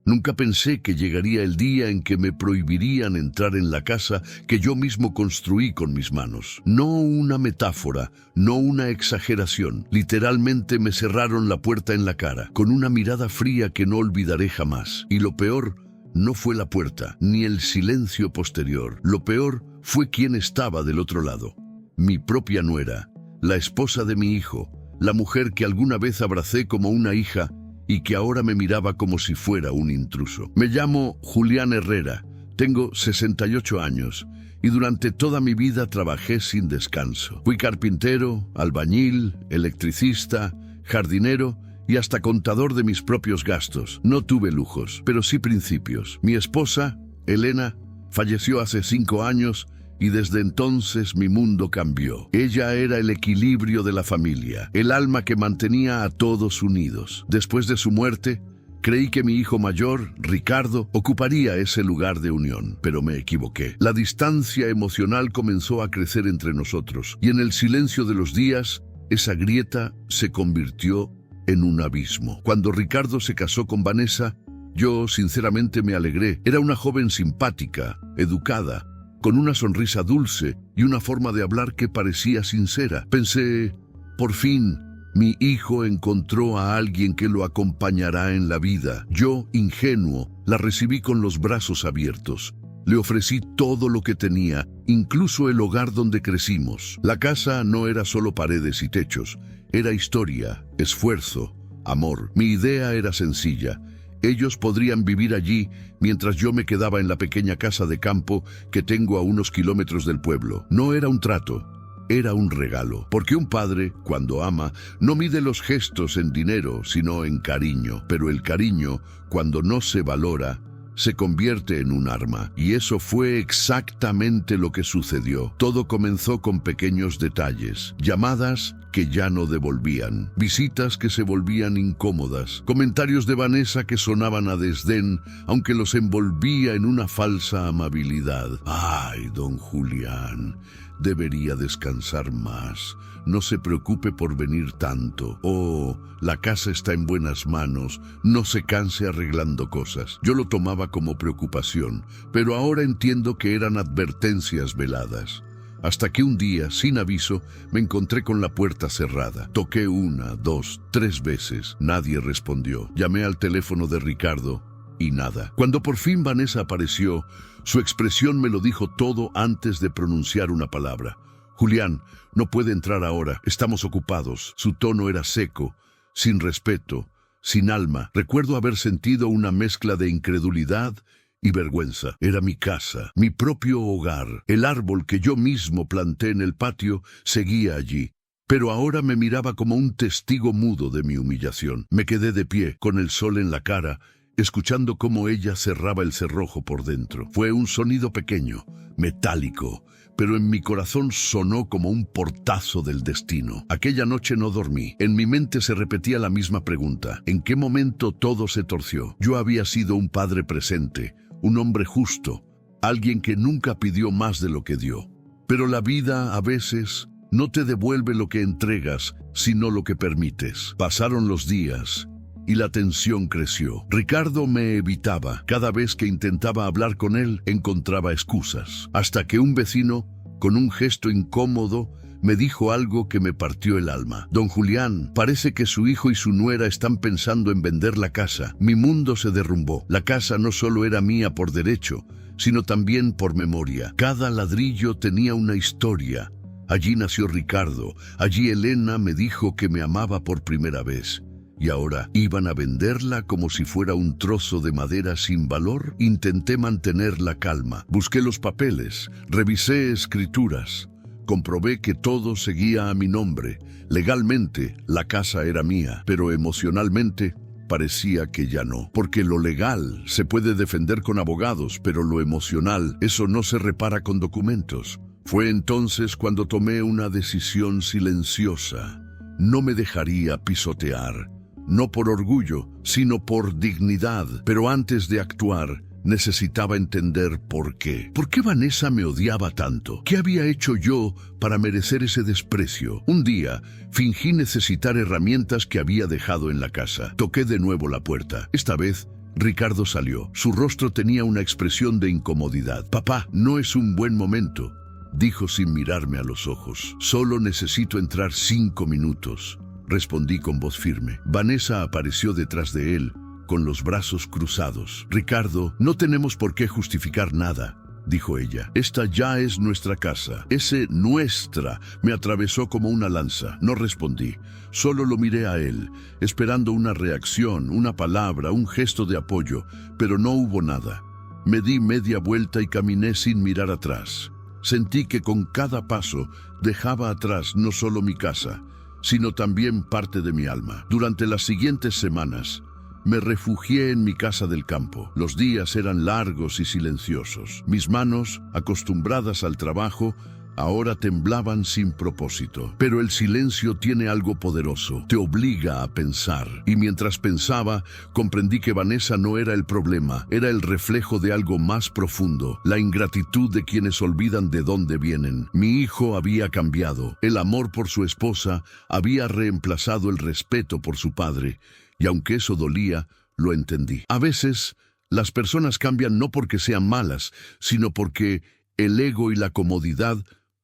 Nunca pensé que llegaría el día en que me prohibirían entrar en la casa que yo mismo construí con mis manos. No una metáfora, no una exageración. Literalmente me cerraron la puerta en la cara, con una mirada fría que no olvidaré jamás. Y lo peor no fue la puerta, ni el silencio posterior. Lo peor fue quien estaba del otro lado. Mi propia nuera, la esposa de mi hijo, la mujer que alguna vez abracé como una hija y que ahora me miraba como si fuera un intruso. Me llamo Julián Herrera, tengo 68 años y durante toda mi vida trabajé sin descanso. Fui carpintero, albañil, electricista, jardinero y hasta contador de mis propios gastos. No tuve lujos, pero sí principios. Mi esposa, Elena, falleció hace 5 años y desde entonces mi mundo cambió. Ella era el equilibrio de la familia, el alma que mantenía a todos unidos. Después de su muerte, creí que mi hijo mayor, Ricardo, ocuparía ese lugar de unión, pero me equivoqué. La distancia emocional comenzó a crecer entre nosotros y en el silencio de los días, esa grieta se convirtió en un abismo. Cuando Ricardo se casó con Vanessa, yo sinceramente me alegré. Era una joven simpática, educada, con una sonrisa dulce y una forma de hablar que parecía sincera. Pensé, por fin, mi hijo encontró a alguien que lo acompañará en la vida. Yo, ingenuo, la recibí con los brazos abiertos. Le ofrecí todo lo que tenía, incluso el hogar donde crecimos. La casa no era solo paredes y techos, era historia, esfuerzo, amor. Mi idea era sencilla. Ellos podrían vivir allí mientras yo me quedaba en la pequeña casa de campo que tengo a unos kilómetros del pueblo. No era un trato, era un regalo. Porque un padre, cuando ama, no mide los gestos en dinero, sino en cariño. Pero el cariño, cuando no se valora, se convierte en un arma. Y eso fue exactamente lo que sucedió. Todo comenzó con pequeños detalles, llamadas que ya no devolvían, visitas que se volvían incómodas, comentarios de Vanessa que sonaban a desdén, aunque los envolvía en una falsa amabilidad. Ay, don Julián, debería descansar más. No se preocupe por venir tanto. Oh, la casa está en buenas manos. No se canse arreglando cosas. Yo lo tomaba como preocupación, pero ahora entiendo que eran advertencias veladas. Hasta que un día, sin aviso, me encontré con la puerta cerrada. Toqué 1, 2, 3 veces. Nadie respondió. Llamé al teléfono de Ricardo y nada. Cuando por fin Vanessa apareció, su expresión me lo dijo todo antes de pronunciar una palabra. Julián, no puede entrar ahora. Estamos ocupados. Su tono era seco, sin respeto, sin alma. Recuerdo haber sentido una mezcla de incredulidad y vergüenza. Era mi casa, mi propio hogar. El árbol que yo mismo planté en el patio seguía allí. Pero ahora me miraba como un testigo mudo de mi humillación. Me quedé de pie, con el sol en la cara, escuchando cómo ella cerraba el cerrojo por dentro. Fue un sonido pequeño, metálico, pero en mi corazón sonó como un portazo del destino. Aquella noche no dormí. En mi mente se repetía la misma pregunta. ¿En qué momento todo se torció? Yo había sido un padre presente, un hombre justo, alguien que nunca pidió más de lo que dio. Pero la vida, a veces, no te devuelve lo que entregas, sino lo que permites. Pasaron los días y la tensión creció. Ricardo me evitaba. Cada vez que intentaba hablar con él, encontraba excusas. Hasta que un vecino, con un gesto incómodo, me dijo algo que me partió el alma. Don Julián, parece que su hijo y su nuera están pensando en vender la casa. Mi mundo se derrumbó. La casa no solo era mía por derecho, sino también por memoria. Cada ladrillo tenía una historia. Allí nació Ricardo. Allí Elena me dijo que me amaba por primera vez. ¿Y ahora iban a venderla como si fuera un trozo de madera sin valor? Intenté mantener la calma. Busqué los papeles, revisé escrituras. Comprobé que todo seguía a mi nombre. Legalmente, la casa era mía, pero emocionalmente parecía que ya no. Porque lo legal se puede defender con abogados, pero lo emocional, eso no se repara con documentos. Fue entonces cuando tomé una decisión silenciosa. No me dejaría pisotear. No por orgullo, sino por dignidad. Pero antes de actuar, necesitaba entender por qué. ¿Por qué Vanessa me odiaba tanto? ¿Qué había hecho yo para merecer ese desprecio? Un día, fingí necesitar herramientas que había dejado en la casa. Toqué de nuevo la puerta. Esta vez, Ricardo salió. Su rostro tenía una expresión de incomodidad. «Papá, no es un buen momento», dijo sin mirarme a los ojos. «Solo necesito entrar 5 minutos», respondí con voz firme. Vanessa apareció detrás de él, con los brazos cruzados. «Ricardo, no tenemos por qué justificar nada», dijo ella. «Esta ya es nuestra casa». Ese «nuestra» me atravesó como una lanza. No respondí. Solo lo miré a él, esperando una reacción, una palabra, un gesto de apoyo, pero no hubo nada. Me di media vuelta y caminé sin mirar atrás. Sentí que con cada paso dejaba atrás no solo mi casa, sino también parte de mi alma. Durante las siguientes semanas, me refugié en mi casa del campo. Los días eran largos y silenciosos. Mis manos, acostumbradas al trabajo, ahora temblaban sin propósito. Pero el silencio tiene algo poderoso. Te obliga a pensar. Y mientras pensaba, comprendí que Vanessa no era el problema. Era el reflejo de algo más profundo. La ingratitud de quienes olvidan de dónde vienen. Mi hijo había cambiado. El amor por su esposa había reemplazado el respeto por su padre. Y aunque eso dolía, lo entendí. A veces, las personas cambian no porque sean malas, sino porque el ego y la comodidad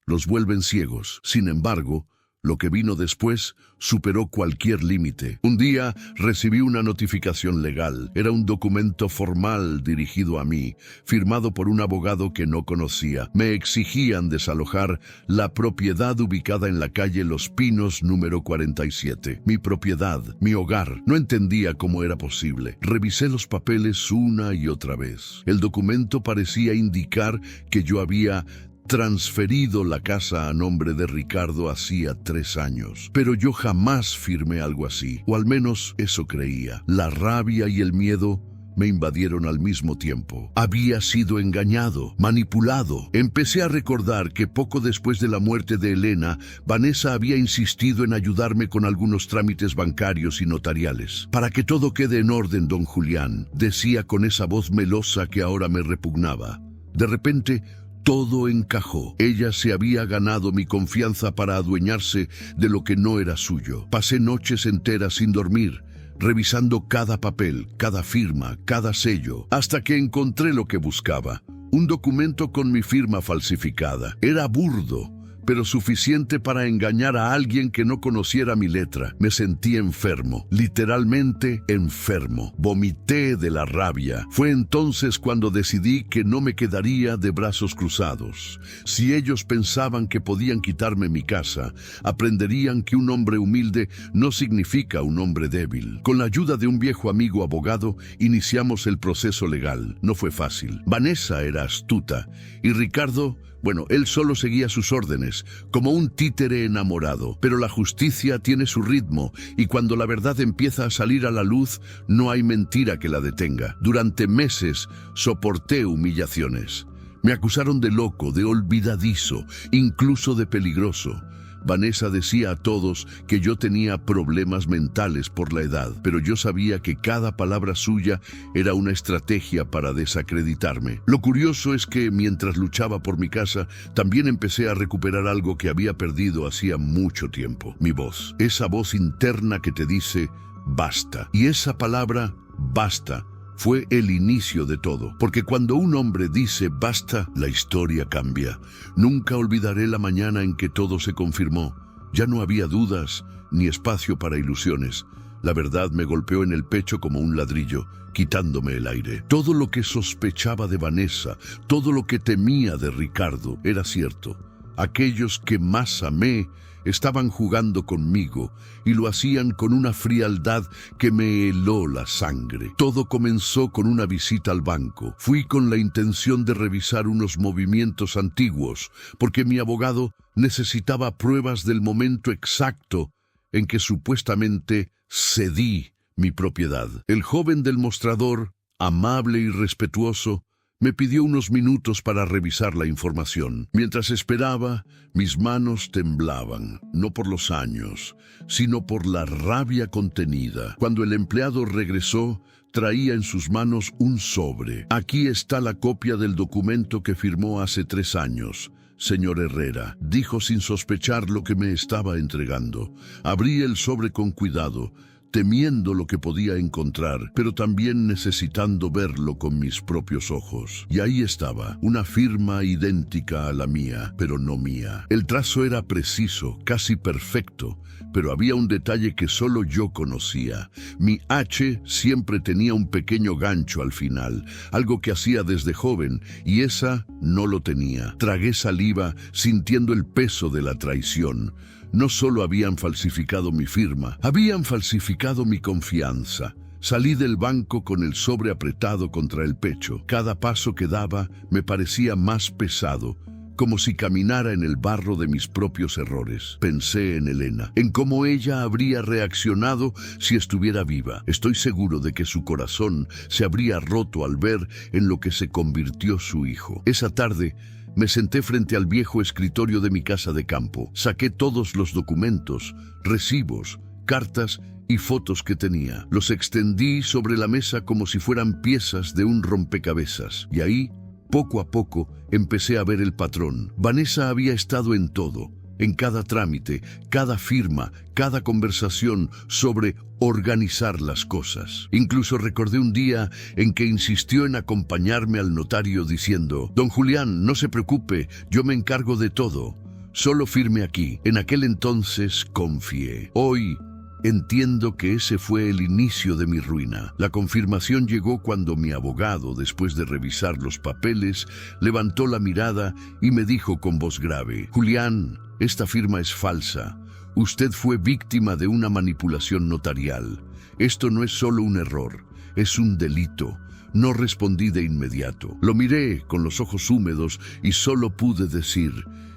los vuelven ciegos. Sin embargo, lo que vino después superó cualquier límite. Un día recibí una notificación legal. Era un documento formal dirigido a mí, firmado por un abogado que no conocía. Me exigían desalojar la propiedad ubicada en la calle Los Pinos, número 47. Mi propiedad, mi hogar. No entendía cómo era posible. Revisé los papeles una y otra vez. El documento parecía indicar que yo había transferido la casa a nombre de Ricardo hacía 3 años. Pero yo jamás firmé algo así, o al menos eso creía. La rabia y el miedo me invadieron al mismo tiempo. Había sido engañado, manipulado. Empecé a recordar que poco después de la muerte de Elena, Vanessa había insistido en ayudarme con algunos trámites bancarios y notariales. «Para que todo quede en orden, don Julián», decía con esa voz melosa que ahora me repugnaba. De repente, todo encajó. Ella se había ganado mi confianza para adueñarse de lo que no era suyo. Pasé noches enteras sin dormir, revisando cada papel, cada firma, cada sello, hasta que encontré lo que buscaba. Un documento con mi firma falsificada. Era burdo, pero suficiente para engañar a alguien que no conociera mi letra. Me sentí enfermo, literalmente enfermo. Vomité de la rabia. Fue entonces cuando decidí que no me quedaría de brazos cruzados. Si ellos pensaban que podían quitarme mi casa, aprenderían que un hombre humilde no significa un hombre débil. Con la ayuda de un viejo amigo abogado, iniciamos el proceso legal. No fue fácil. Vanessa era astuta y Ricardo, bueno, él solo seguía sus órdenes, como un títere enamorado. Pero la justicia tiene su ritmo, y cuando la verdad empieza a salir a la luz, no hay mentira que la detenga. Durante meses soporté humillaciones. Me acusaron de loco, de olvidadizo, incluso de peligroso. Vanessa decía a todos que yo tenía problemas mentales por la edad, pero yo sabía que cada palabra suya era una estrategia para desacreditarme. Lo curioso es que mientras luchaba por mi casa, también empecé a recuperar algo que había perdido hacía mucho tiempo. Mi voz, esa voz interna que te dice basta. Y esa palabra, basta, fue el inicio de todo, porque cuando un hombre dice basta, la historia cambia. Nunca olvidaré la mañana en que todo se confirmó. Ya no había dudas ni espacio para ilusiones. La verdad me golpeó en el pecho como un ladrillo, quitándome el aire. Todo lo que sospechaba de Vanessa, todo lo que temía de Ricardo, era cierto. Aquellos que más amé estaban jugando conmigo y lo hacían con una frialdad que me heló la sangre. Todo comenzó con una visita al banco. Fui con la intención de revisar unos movimientos antiguos, porque mi abogado necesitaba pruebas del momento exacto en que supuestamente cedí mi propiedad. El joven del mostrador, amable y respetuoso, me pidió unos minutos para revisar la información. Mientras esperaba, mis manos temblaban, no por los años, sino por la rabia contenida. Cuando el empleado regresó, traía en sus manos un sobre. «Aquí está la copia del documento que firmó hace 3 años, señor Herrera», dijo sin sospechar lo que me estaba entregando. Abrí el sobre con cuidado. temiendo lo que podía encontrar, pero también necesitando verlo con mis propios ojos. Y ahí estaba, una firma idéntica a la mía, pero no mía. El trazo era preciso, casi perfecto, pero había un detalle que solo yo conocía. Mi H siempre tenía un pequeño gancho al final, algo que hacía desde joven, y esa no lo tenía. Tragué saliva, sintiendo el peso de la traición. No solo habían falsificado mi firma, habían falsificado mi confianza. Salí del banco con el sobre apretado contra el pecho. Cada paso que daba me parecía más pesado, como si caminara en el barro de mis propios errores. Pensé en Elena, en cómo ella habría reaccionado si estuviera viva. Estoy seguro de que su corazón se habría roto al ver en lo que se convirtió su hijo. Esa tarde, me senté frente al viejo escritorio de mi casa de campo. Saqué todos los documentos, recibos, cartas y fotos que tenía. Los extendí sobre la mesa como si fueran piezas de un rompecabezas. Y ahí, poco a poco, empecé a ver el patrón. Vanessa había estado en todo, en cada trámite, cada firma, cada conversación sobre organizar las cosas. Incluso recordé un día en que insistió en acompañarme al notario diciendo: «Don Julián, no se preocupe, yo me encargo de todo. Solo firme aquí». En aquel entonces confié. Hoy entiendo que ese fue el inicio de mi ruina. La confirmación llegó cuando mi abogado, después de revisar los papeles, levantó la mirada y me dijo con voz grave: «Julián, esta firma es falsa. Usted fue víctima de una manipulación notarial. Esto no es solo un error, es un delito». No respondí de inmediato. Lo miré con los ojos húmedos y solo pude decir: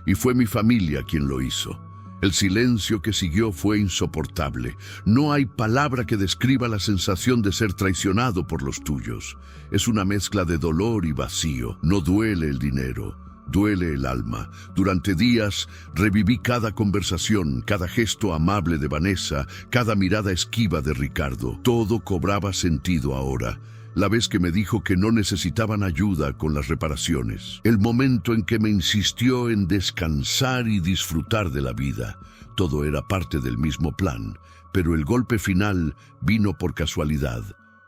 «Y fue mi familia quien lo hizo». El silencio que siguió fue insoportable. No hay palabra que describa la sensación de ser traicionado por los tuyos. Es una mezcla de dolor y vacío. No duele el dinero, duele el alma. Durante días reviví cada conversación, cada gesto amable de Vanessa, cada mirada esquiva de Ricardo. Todo cobraba sentido ahora. La vez que me dijo que no necesitaban ayuda con las reparaciones. El momento en que me insistió en descansar y disfrutar de la vida. Todo era parte del mismo plan, pero el golpe final vino por casualidad.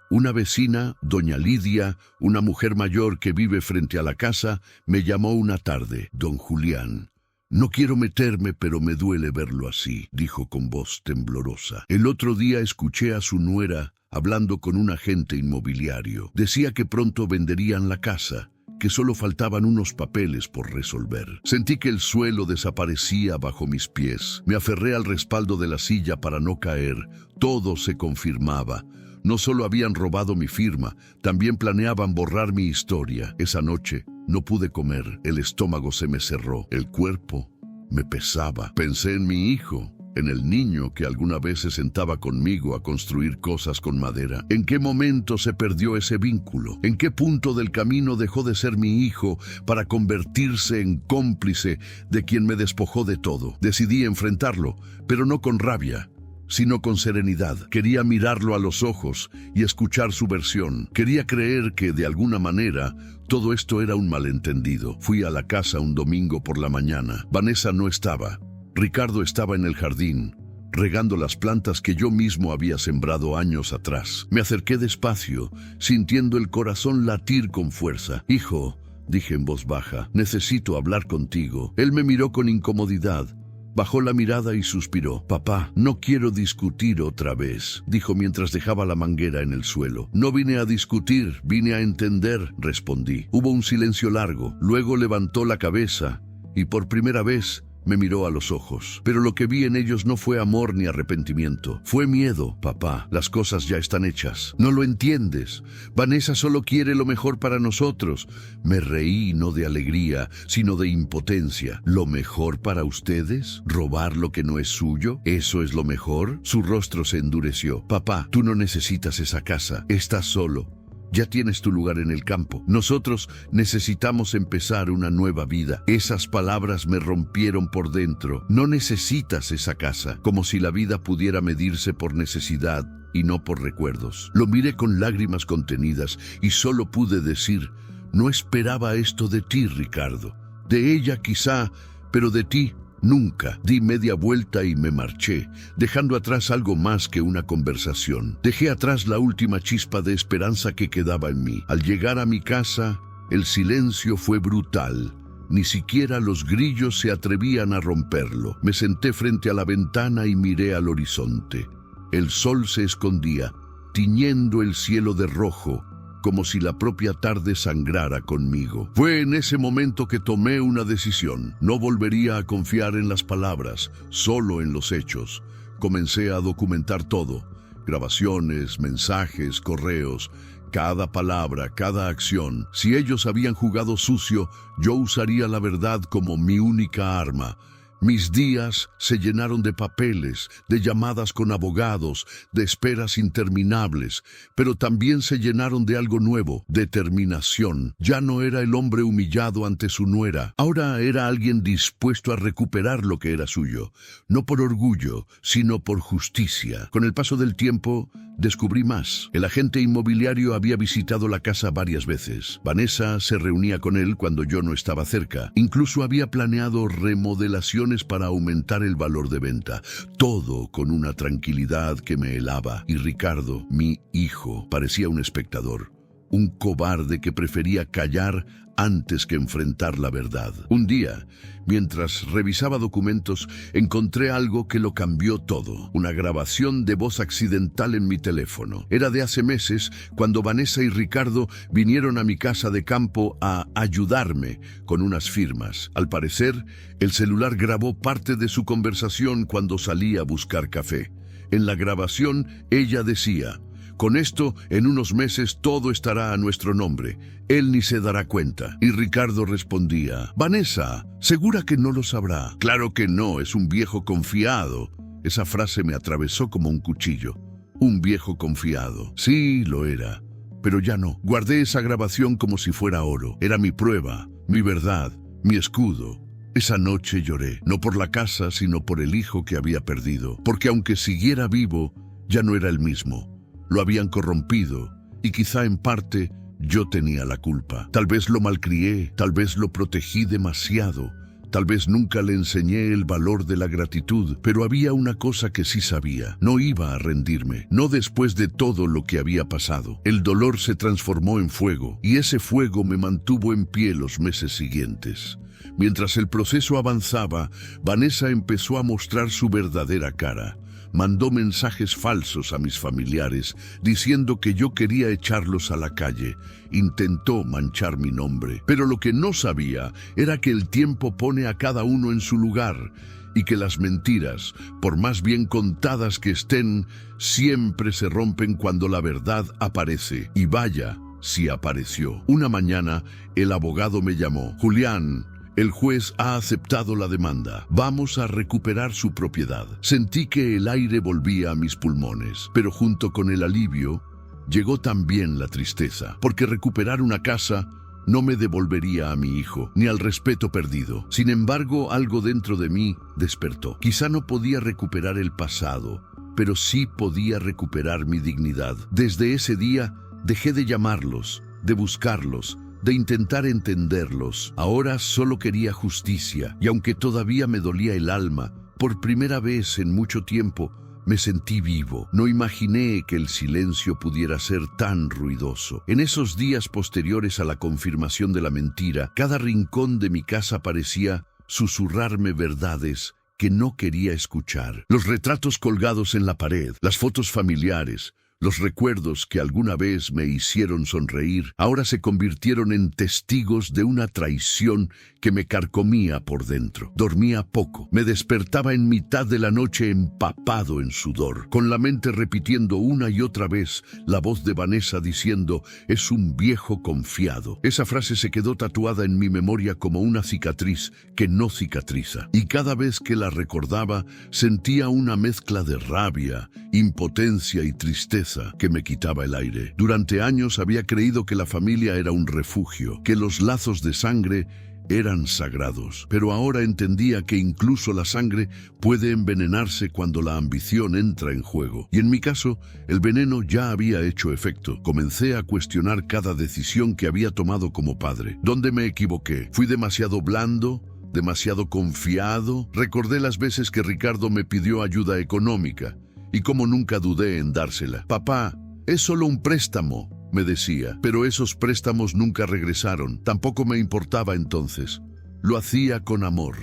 Una vecina, doña Lidia, una mujer mayor que vive frente a la casa, me llamó una tarde. «Don Julián, no quiero meterme, pero me duele verlo así», dijo con voz temblorosa. El otro día escuché a su nuera hablando con un agente inmobiliario. Decía que pronto venderían la casa, que solo faltaban unos papeles por resolver. Sentí que el suelo desaparecía bajo mis pies. Me aferré al respaldo de la silla para no caer. Todo se confirmaba. No solo habían robado mi firma, también planeaban borrar mi historia. Esa noche no pude comer. El estómago se me cerró. El cuerpo me pesaba. Pensé en mi hijo, en el niño que alguna vez se sentaba conmigo a construir cosas con madera. ¿En qué momento se perdió ese vínculo? ¿En qué punto del camino dejó de ser mi hijo para convertirse en cómplice de quien me despojó de todo? Decidí enfrentarlo, pero no con rabia, sino con serenidad. Quería mirarlo a los ojos y escuchar su versión. Quería creer que, de alguna manera, todo esto era un malentendido. Fui a la casa un domingo por la mañana. Vanessa no estaba. Ricardo estaba en el jardín, regando las plantas que yo mismo había sembrado años atrás. Me acerqué despacio, sintiendo el corazón latir con fuerza. «Hijo», dije en voz baja, «necesito hablar contigo». Él me miró con incomodidad. Bajó la mirada y suspiró. «Papá, no quiero discutir otra vez», dijo mientras dejaba la manguera en el suelo. «No vine a discutir, vine a entender», respondí. Hubo un silencio largo. Luego levantó la cabeza y por primera vez me miró a los ojos, pero lo que vi en ellos no fue amor ni arrepentimiento. Fue miedo. «Papá, las cosas ya están hechas. No lo entiendes. Vanessa solo quiere lo mejor para nosotros». Me reí, no de alegría, sino de impotencia. «¿Lo mejor para ustedes? ¿Robar lo que no es suyo? ¿Eso es lo mejor?». Su rostro se endureció. «Papá, tú no necesitas esa casa. Estás solo. Ya tienes tu lugar en el campo. Nosotros necesitamos empezar una nueva vida». Esas palabras me rompieron por dentro. «No necesitas esa casa», como si la vida pudiera medirse por necesidad y no por recuerdos. Lo miré con lágrimas contenidas y solo pude decir: «No esperaba esto de ti, Ricardo. De ella quizá, pero de ti Nunca. Di media vuelta y me marché, dejando atrás algo más que una conversación. Dejé atrás la última chispa de esperanza que quedaba en mí. Al llegar a mi casa, el silencio fue brutal. Ni siquiera los grillos se atrevían a romperlo. Me senté frente a la ventana y miré al horizonte. El sol se escondía, tiñendo el cielo de rojo, como si la propia tarde sangrara conmigo. Fue en ese momento que tomé una decisión. No volvería a confiar en las palabras, solo en los hechos. Comencé a documentar todo: grabaciones, mensajes, correos, cada palabra, cada acción. Si ellos habían jugado sucio, yo usaría la verdad como mi única arma. Mis días se llenaron de papeles, de llamadas con abogados, de esperas interminables, pero también se llenaron de algo nuevo: determinación. Ya no era el hombre humillado ante su nuera, ahora era alguien dispuesto a recuperar lo que era suyo, no por orgullo, sino por justicia. Con el paso del tiempo, descubrí más. El agente inmobiliario había visitado la casa varias veces. Vanessa se reunía con él cuando yo no estaba cerca. Incluso había planeado remodelaciones para aumentar el valor de venta. Todo con una tranquilidad que me helaba. Y Ricardo, mi hijo, parecía un espectador, un cobarde que prefería callar antes que enfrentar la verdad. Un día, mientras revisaba documentos, encontré algo que lo cambió todo: una grabación de voz accidental en mi teléfono. Era de hace meses, cuando Vanessa y Ricardo vinieron a mi casa de campo a ayudarme con unas firmas. Al parecer, el celular grabó parte de su conversación cuando salí a buscar café. En la grabación, ella decía: con esto, en unos meses todo estará a nuestro nombre. Él ni se dará cuenta. Y Ricardo respondía: Vanessa, ¿segura que no lo sabrá? Claro que no, es un viejo confiado. Esa frase me atravesó como un cuchillo. Un viejo confiado. Sí, lo era, pero ya no. Guardé esa grabación como si fuera oro. Era mi prueba, mi verdad, mi escudo. Esa noche lloré, no por la casa, sino por el hijo que había perdido. Porque aunque siguiera vivo, ya no era el mismo. Lo habían corrompido, y quizá en parte yo tenía la culpa. Tal vez lo malcrié, tal vez lo protegí demasiado, tal vez nunca le enseñé el valor de la gratitud, pero había una cosa que sí sabía: no iba a rendirme, no después de todo lo que había pasado. El dolor se transformó en fuego, y ese fuego me mantuvo en pie los meses siguientes. Mientras el proceso avanzaba, Vanessa empezó a mostrar su verdadera cara. Mandó mensajes falsos a mis familiares, diciendo que yo quería echarlos a la calle. Intentó manchar mi nombre. Pero lo que no sabía era que el tiempo pone a cada uno en su lugar, y que las mentiras, por más bien contadas que estén, siempre se rompen cuando la verdad aparece. Y vaya, si apareció. Una mañana, el abogado me llamó: Julián, el juez ha aceptado la demanda. Vamos a recuperar su propiedad. Sentí que el aire volvía a mis pulmones, pero junto con el alivio llegó también la tristeza, porque recuperar una casa no me devolvería a mi hijo, ni al respeto perdido. Sin embargo, algo dentro de mí despertó. Quizá no podía recuperar el pasado, pero sí podía recuperar mi dignidad. Desde ese día, dejé de llamarlos, de buscarlos, de intentar entenderlos. Ahora solo quería justicia, y aunque todavía me dolía el alma, por primera vez en mucho tiempo me sentí vivo. No imaginé que el silencio pudiera ser tan ruidoso. En esos días posteriores a la confirmación de la mentira, cada rincón de mi casa parecía susurrarme verdades que no quería escuchar. Los retratos colgados en la pared, las fotos familiares, los recuerdos que alguna vez me hicieron sonreír, ahora se convirtieron en testigos de una traición que me carcomía por dentro. Dormía poco, me despertaba en mitad de la noche empapado en sudor, con la mente repitiendo una y otra vez la voz de Vanessa diciendo: es un viejo confiado. Esa frase se quedó tatuada en mi memoria como una cicatriz que no cicatriza, y cada vez que la recordaba sentía una mezcla de rabia, impotencia y tristeza que me quitaba el aire. Durante años había creído que la familia era un refugio, que los lazos de sangre eran sagrados, pero ahora entendía que incluso la sangre puede envenenarse cuando la ambición entra en juego. Y en mi caso, el veneno ya había hecho efecto. Comencé a cuestionar cada decisión que había tomado como padre. ¿Dónde me equivoqué? ¿Fui demasiado blando, demasiado confiado. Recordé las veces que Ricardo me pidió ayuda económica y cómo nunca dudé en dársela. Papá, es solo un préstamo, me decía, pero esos préstamos nunca regresaron. Tampoco me importaba entonces. Lo hacía con amor,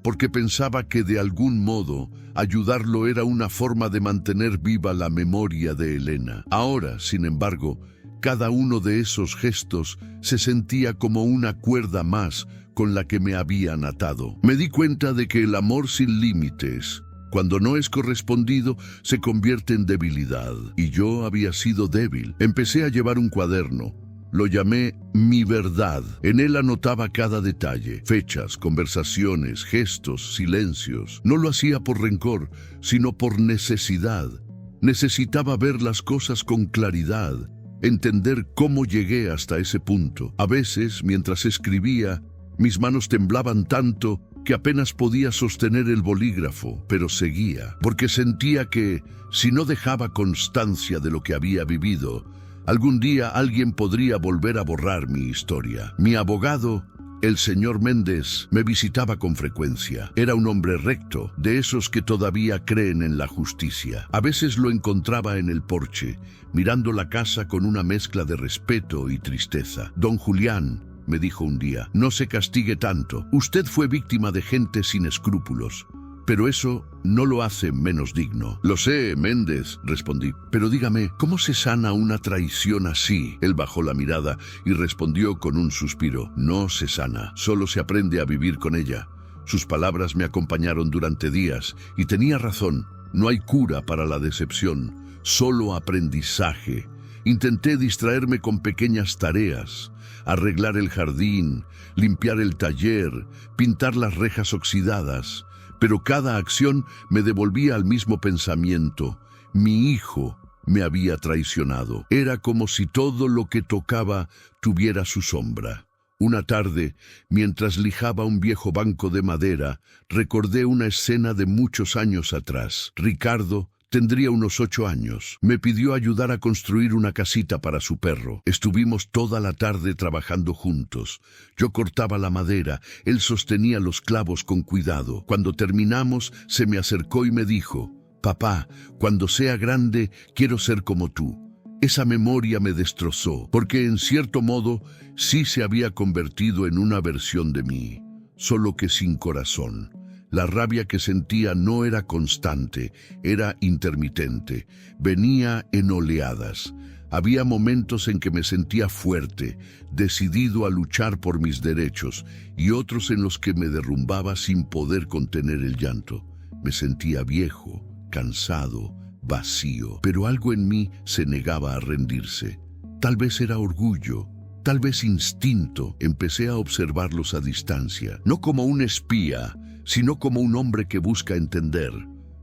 porque pensaba que de algún modo ayudarlo era una forma de mantener viva la memoria de Elena. Ahora, sin embargo, cada uno de esos gestos se sentía como una cuerda más con la que me habían atado. Me di cuenta de que el amor sin límites, cuando no es correspondido, se convierte en debilidad. Y yo había sido débil. Empecé a llevar un cuaderno. Lo llamé Mi Verdad. En él anotaba cada detalle, fechas, conversaciones, gestos, silencios. No lo hacía por rencor, sino por necesidad. Necesitaba ver las cosas con claridad, entender cómo llegué hasta ese punto. A veces, mientras escribía, mis manos temblaban tanto que apenas podía sostener el bolígrafo, pero seguía, porque sentía que, si no dejaba constancia de lo que había vivido, algún día alguien podría volver a borrar mi historia. Mi abogado, el señor Méndez, me visitaba con frecuencia. Era un hombre recto, de esos que todavía creen en la justicia. A veces lo encontraba en el porche, mirando la casa con una mezcla de respeto y tristeza. Don Julián, me dijo un día, no se castigue tanto. Usted fue víctima de gente sin escrúpulos, pero eso no lo hace menos digno. Lo sé, Méndez, respondí, pero dígame, ¿cómo se sana una traición así? Él bajó la mirada y respondió con un suspiro, no se sana, solo se aprende a vivir con ella. Sus palabras me acompañaron durante días y tenía razón, no hay cura para la decepción, solo aprendizaje. Intenté distraerme con pequeñas tareas, arreglar el jardín, limpiar el taller, pintar las rejas oxidadas, pero cada acción me devolvía al mismo pensamiento. Mi hijo me había traicionado. Era como si todo lo que tocaba tuviera su sombra. Una tarde, mientras lijaba un viejo banco de madera, recordé una escena de muchos años atrás. Ricardo tendría unos 8 años. Me pidió ayudar a construir una casita para su perro. Estuvimos toda la tarde trabajando juntos. Yo cortaba la madera, él sostenía los clavos con cuidado. Cuando terminamos, se me acercó y me dijo, «Papá, cuando sea grande, quiero ser como tú». Esa memoria me destrozó, porque en cierto modo sí se había convertido en una versión de mí, solo que sin corazón. La rabia que sentía no era constante, era intermitente, venía en oleadas. Había momentos en que me sentía fuerte, decidido a luchar por mis derechos, y otros en los que me derrumbaba sin poder contener el llanto. Me sentía viejo, cansado, vacío, pero algo en mí se negaba a rendirse. Tal vez era orgullo, tal vez instinto. Empecé a observarlos a distancia, no como un espía, sino como un hombre que busca entender.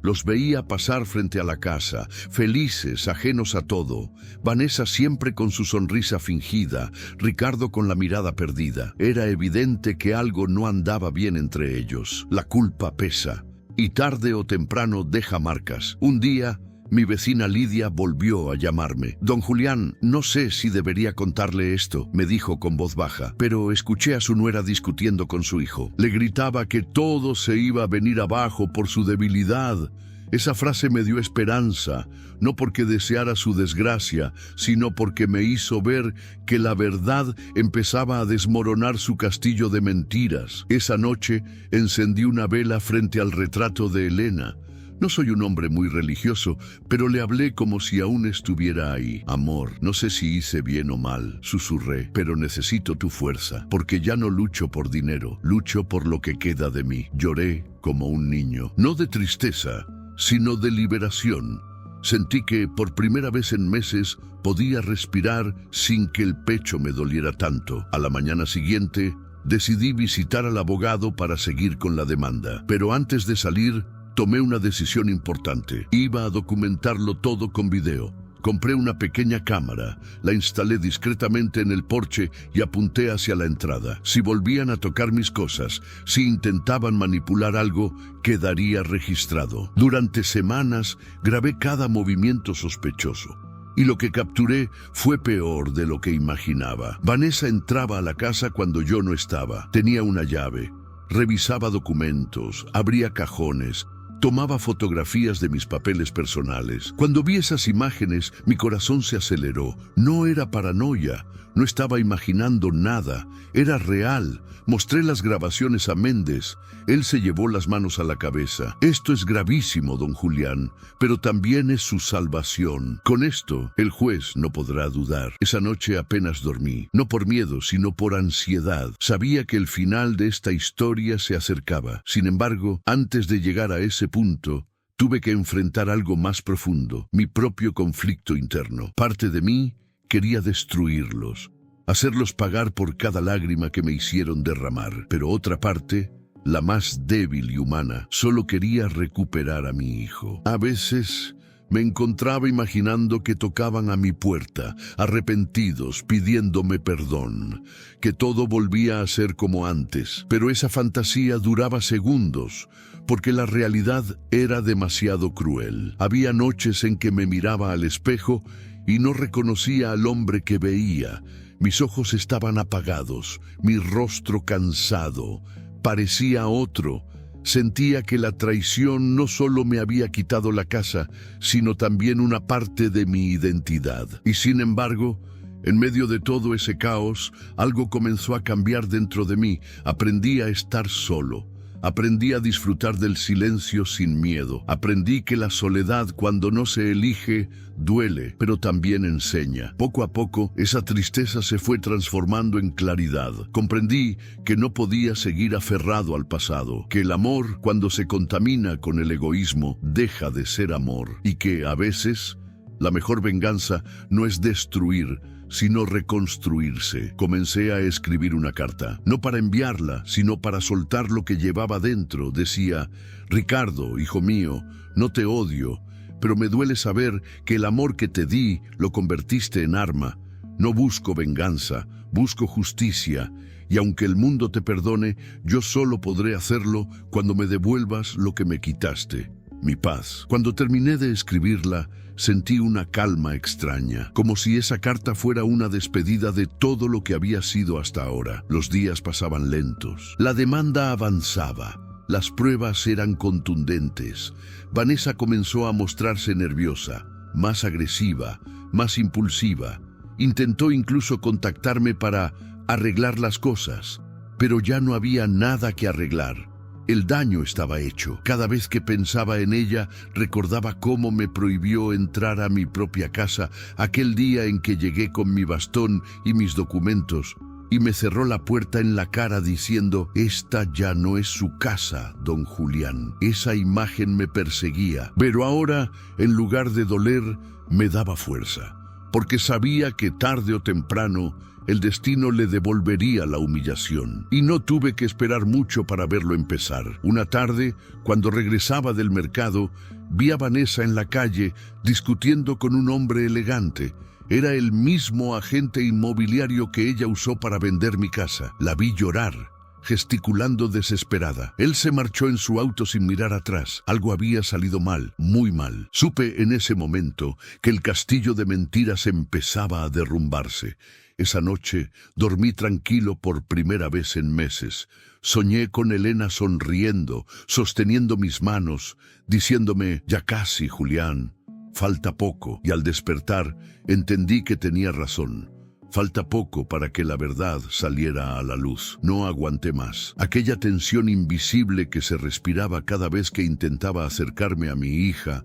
Los veía pasar frente a la casa, felices, ajenos a todo. Vanessa siempre con su sonrisa fingida, Ricardo con la mirada perdida. Era evidente que algo no andaba bien entre ellos. La culpa pesa, y tarde o temprano deja marcas. Un día, mi vecina Lidia volvió a llamarme. «Don Julián, no sé si debería contarle esto», me dijo con voz baja, pero escuché a su nuera discutiendo con su hijo. Le gritaba que todo se iba a venir abajo por su debilidad. Esa frase me dio esperanza, no porque deseara su desgracia, sino porque me hizo ver que la verdad empezaba a desmoronar su castillo de mentiras. Esa noche encendí una vela frente al retrato de Elena. No soy un hombre muy religioso, pero le hablé como si aún estuviera ahí. «Amor, no sé si hice bien o mal», susurré, «pero necesito tu fuerza, porque ya no lucho por dinero, lucho por lo que queda de mí». Lloré como un niño, no de tristeza, sino de liberación. Sentí que, por primera vez en meses, podía respirar sin que el pecho me doliera tanto. A la mañana siguiente, decidí visitar al abogado para seguir con la demanda. Pero antes de salir, tomé una decisión importante. Iba a documentarlo todo con video. Compré una pequeña cámara, la instalé discretamente en el porche y apunté hacia la entrada. Si volvían a tocar mis cosas, si intentaban manipular algo, quedaría registrado. Durante semanas grabé cada movimiento sospechoso. Y lo que capturé fue peor de lo que imaginaba. Vanessa entraba a la casa cuando yo no estaba. Tenía una llave. Revisaba documentos, abría cajones, tomaba fotografías de mis papeles personales. Cuando vi esas imágenes, mi corazón se aceleró. No era paranoia, no estaba imaginando nada, era real. Mostré las grabaciones a Méndez. Él se llevó las manos a la cabeza. Esto es gravísimo, don Julián, pero también es su salvación. Con esto, el juez no podrá dudar. Esa noche apenas dormí, no por miedo, sino por ansiedad. Sabía que el final de esta historia se acercaba. Sin embargo, antes de llegar a ese punto, tuve que enfrentar algo más profundo, mi propio conflicto interno. Parte de mí quería destruirlos, hacerlos pagar por cada lágrima que me hicieron derramar. Pero otra parte, la más débil y humana, solo quería recuperar a mi hijo. A veces me encontraba imaginando que tocaban a mi puerta, arrepentidos, pidiéndome perdón, que todo volvía a ser como antes. Pero esa fantasía duraba segundos, porque la realidad era demasiado cruel. Había noches en que me miraba al espejo y no reconocía al hombre que veía. Mis ojos estaban apagados, mi rostro cansado. Parecía otro. Sentía que la traición no solo me había quitado la casa, sino también una parte de mi identidad. Y sin embargo, en medio de todo ese caos, algo comenzó a cambiar dentro de mí. Aprendí a estar solo. Aprendí a disfrutar del silencio sin miedo. Aprendí que la soledad, cuando no se elige, duele, pero también enseña. Poco a poco, esa tristeza se fue transformando en claridad. Comprendí que no podía seguir aferrado al pasado, que el amor, cuando se contamina con el egoísmo, deja de ser amor, y que, a veces, la mejor venganza no es destruir, sino reconstruirse. Comencé a escribir una carta, no para enviarla, sino para soltar lo que llevaba dentro. Decía: Ricardo, hijo mío, no te odio, pero me duele saber que el amor que te di lo convertiste en arma. No busco venganza, busco justicia, y aunque el mundo te perdone, yo solo podré hacerlo cuando me devuelvas lo que me quitaste, mi paz. Cuando terminé de escribirla, sentí una calma extraña, como si esa carta fuera una despedida de todo lo que había sido hasta ahora. Los días pasaban lentos. La demanda avanzaba. Las pruebas eran contundentes. Vanessa comenzó a mostrarse nerviosa, más agresiva, más impulsiva. Intentó incluso contactarme para arreglar las cosas, pero ya no había nada que arreglar. El daño estaba hecho. Cada vez que pensaba en ella, recordaba cómo me prohibió entrar a mi propia casa aquel día en que llegué con mi bastón y mis documentos, y me cerró la puerta en la cara diciendo: «Esta ya no es su casa, don Julián». Esa imagen me perseguía, pero ahora, en lugar de doler, me daba fuerza, porque sabía que tarde o temprano el destino le devolvería la humillación. Y no tuve que esperar mucho para verlo empezar. Una tarde, cuando regresaba del mercado, vi a Vanessa en la calle discutiendo con un hombre elegante. Era el mismo agente inmobiliario que ella usó para vender mi casa. La vi llorar, gesticulando desesperada. Él se marchó en su auto sin mirar atrás. Algo había salido mal, muy mal. Supe en ese momento que el castillo de mentiras empezaba a derrumbarse. Esa noche dormí tranquilo por primera vez en meses. Soñé con Elena sonriendo, sosteniendo mis manos, diciéndome: «Ya casi, Julián, falta poco». Y al despertar, entendí que tenía razón. Falta poco para que la verdad saliera a la luz. No aguanté más. Aquella tensión invisible que se respiraba cada vez que intentaba acercarme a mi hija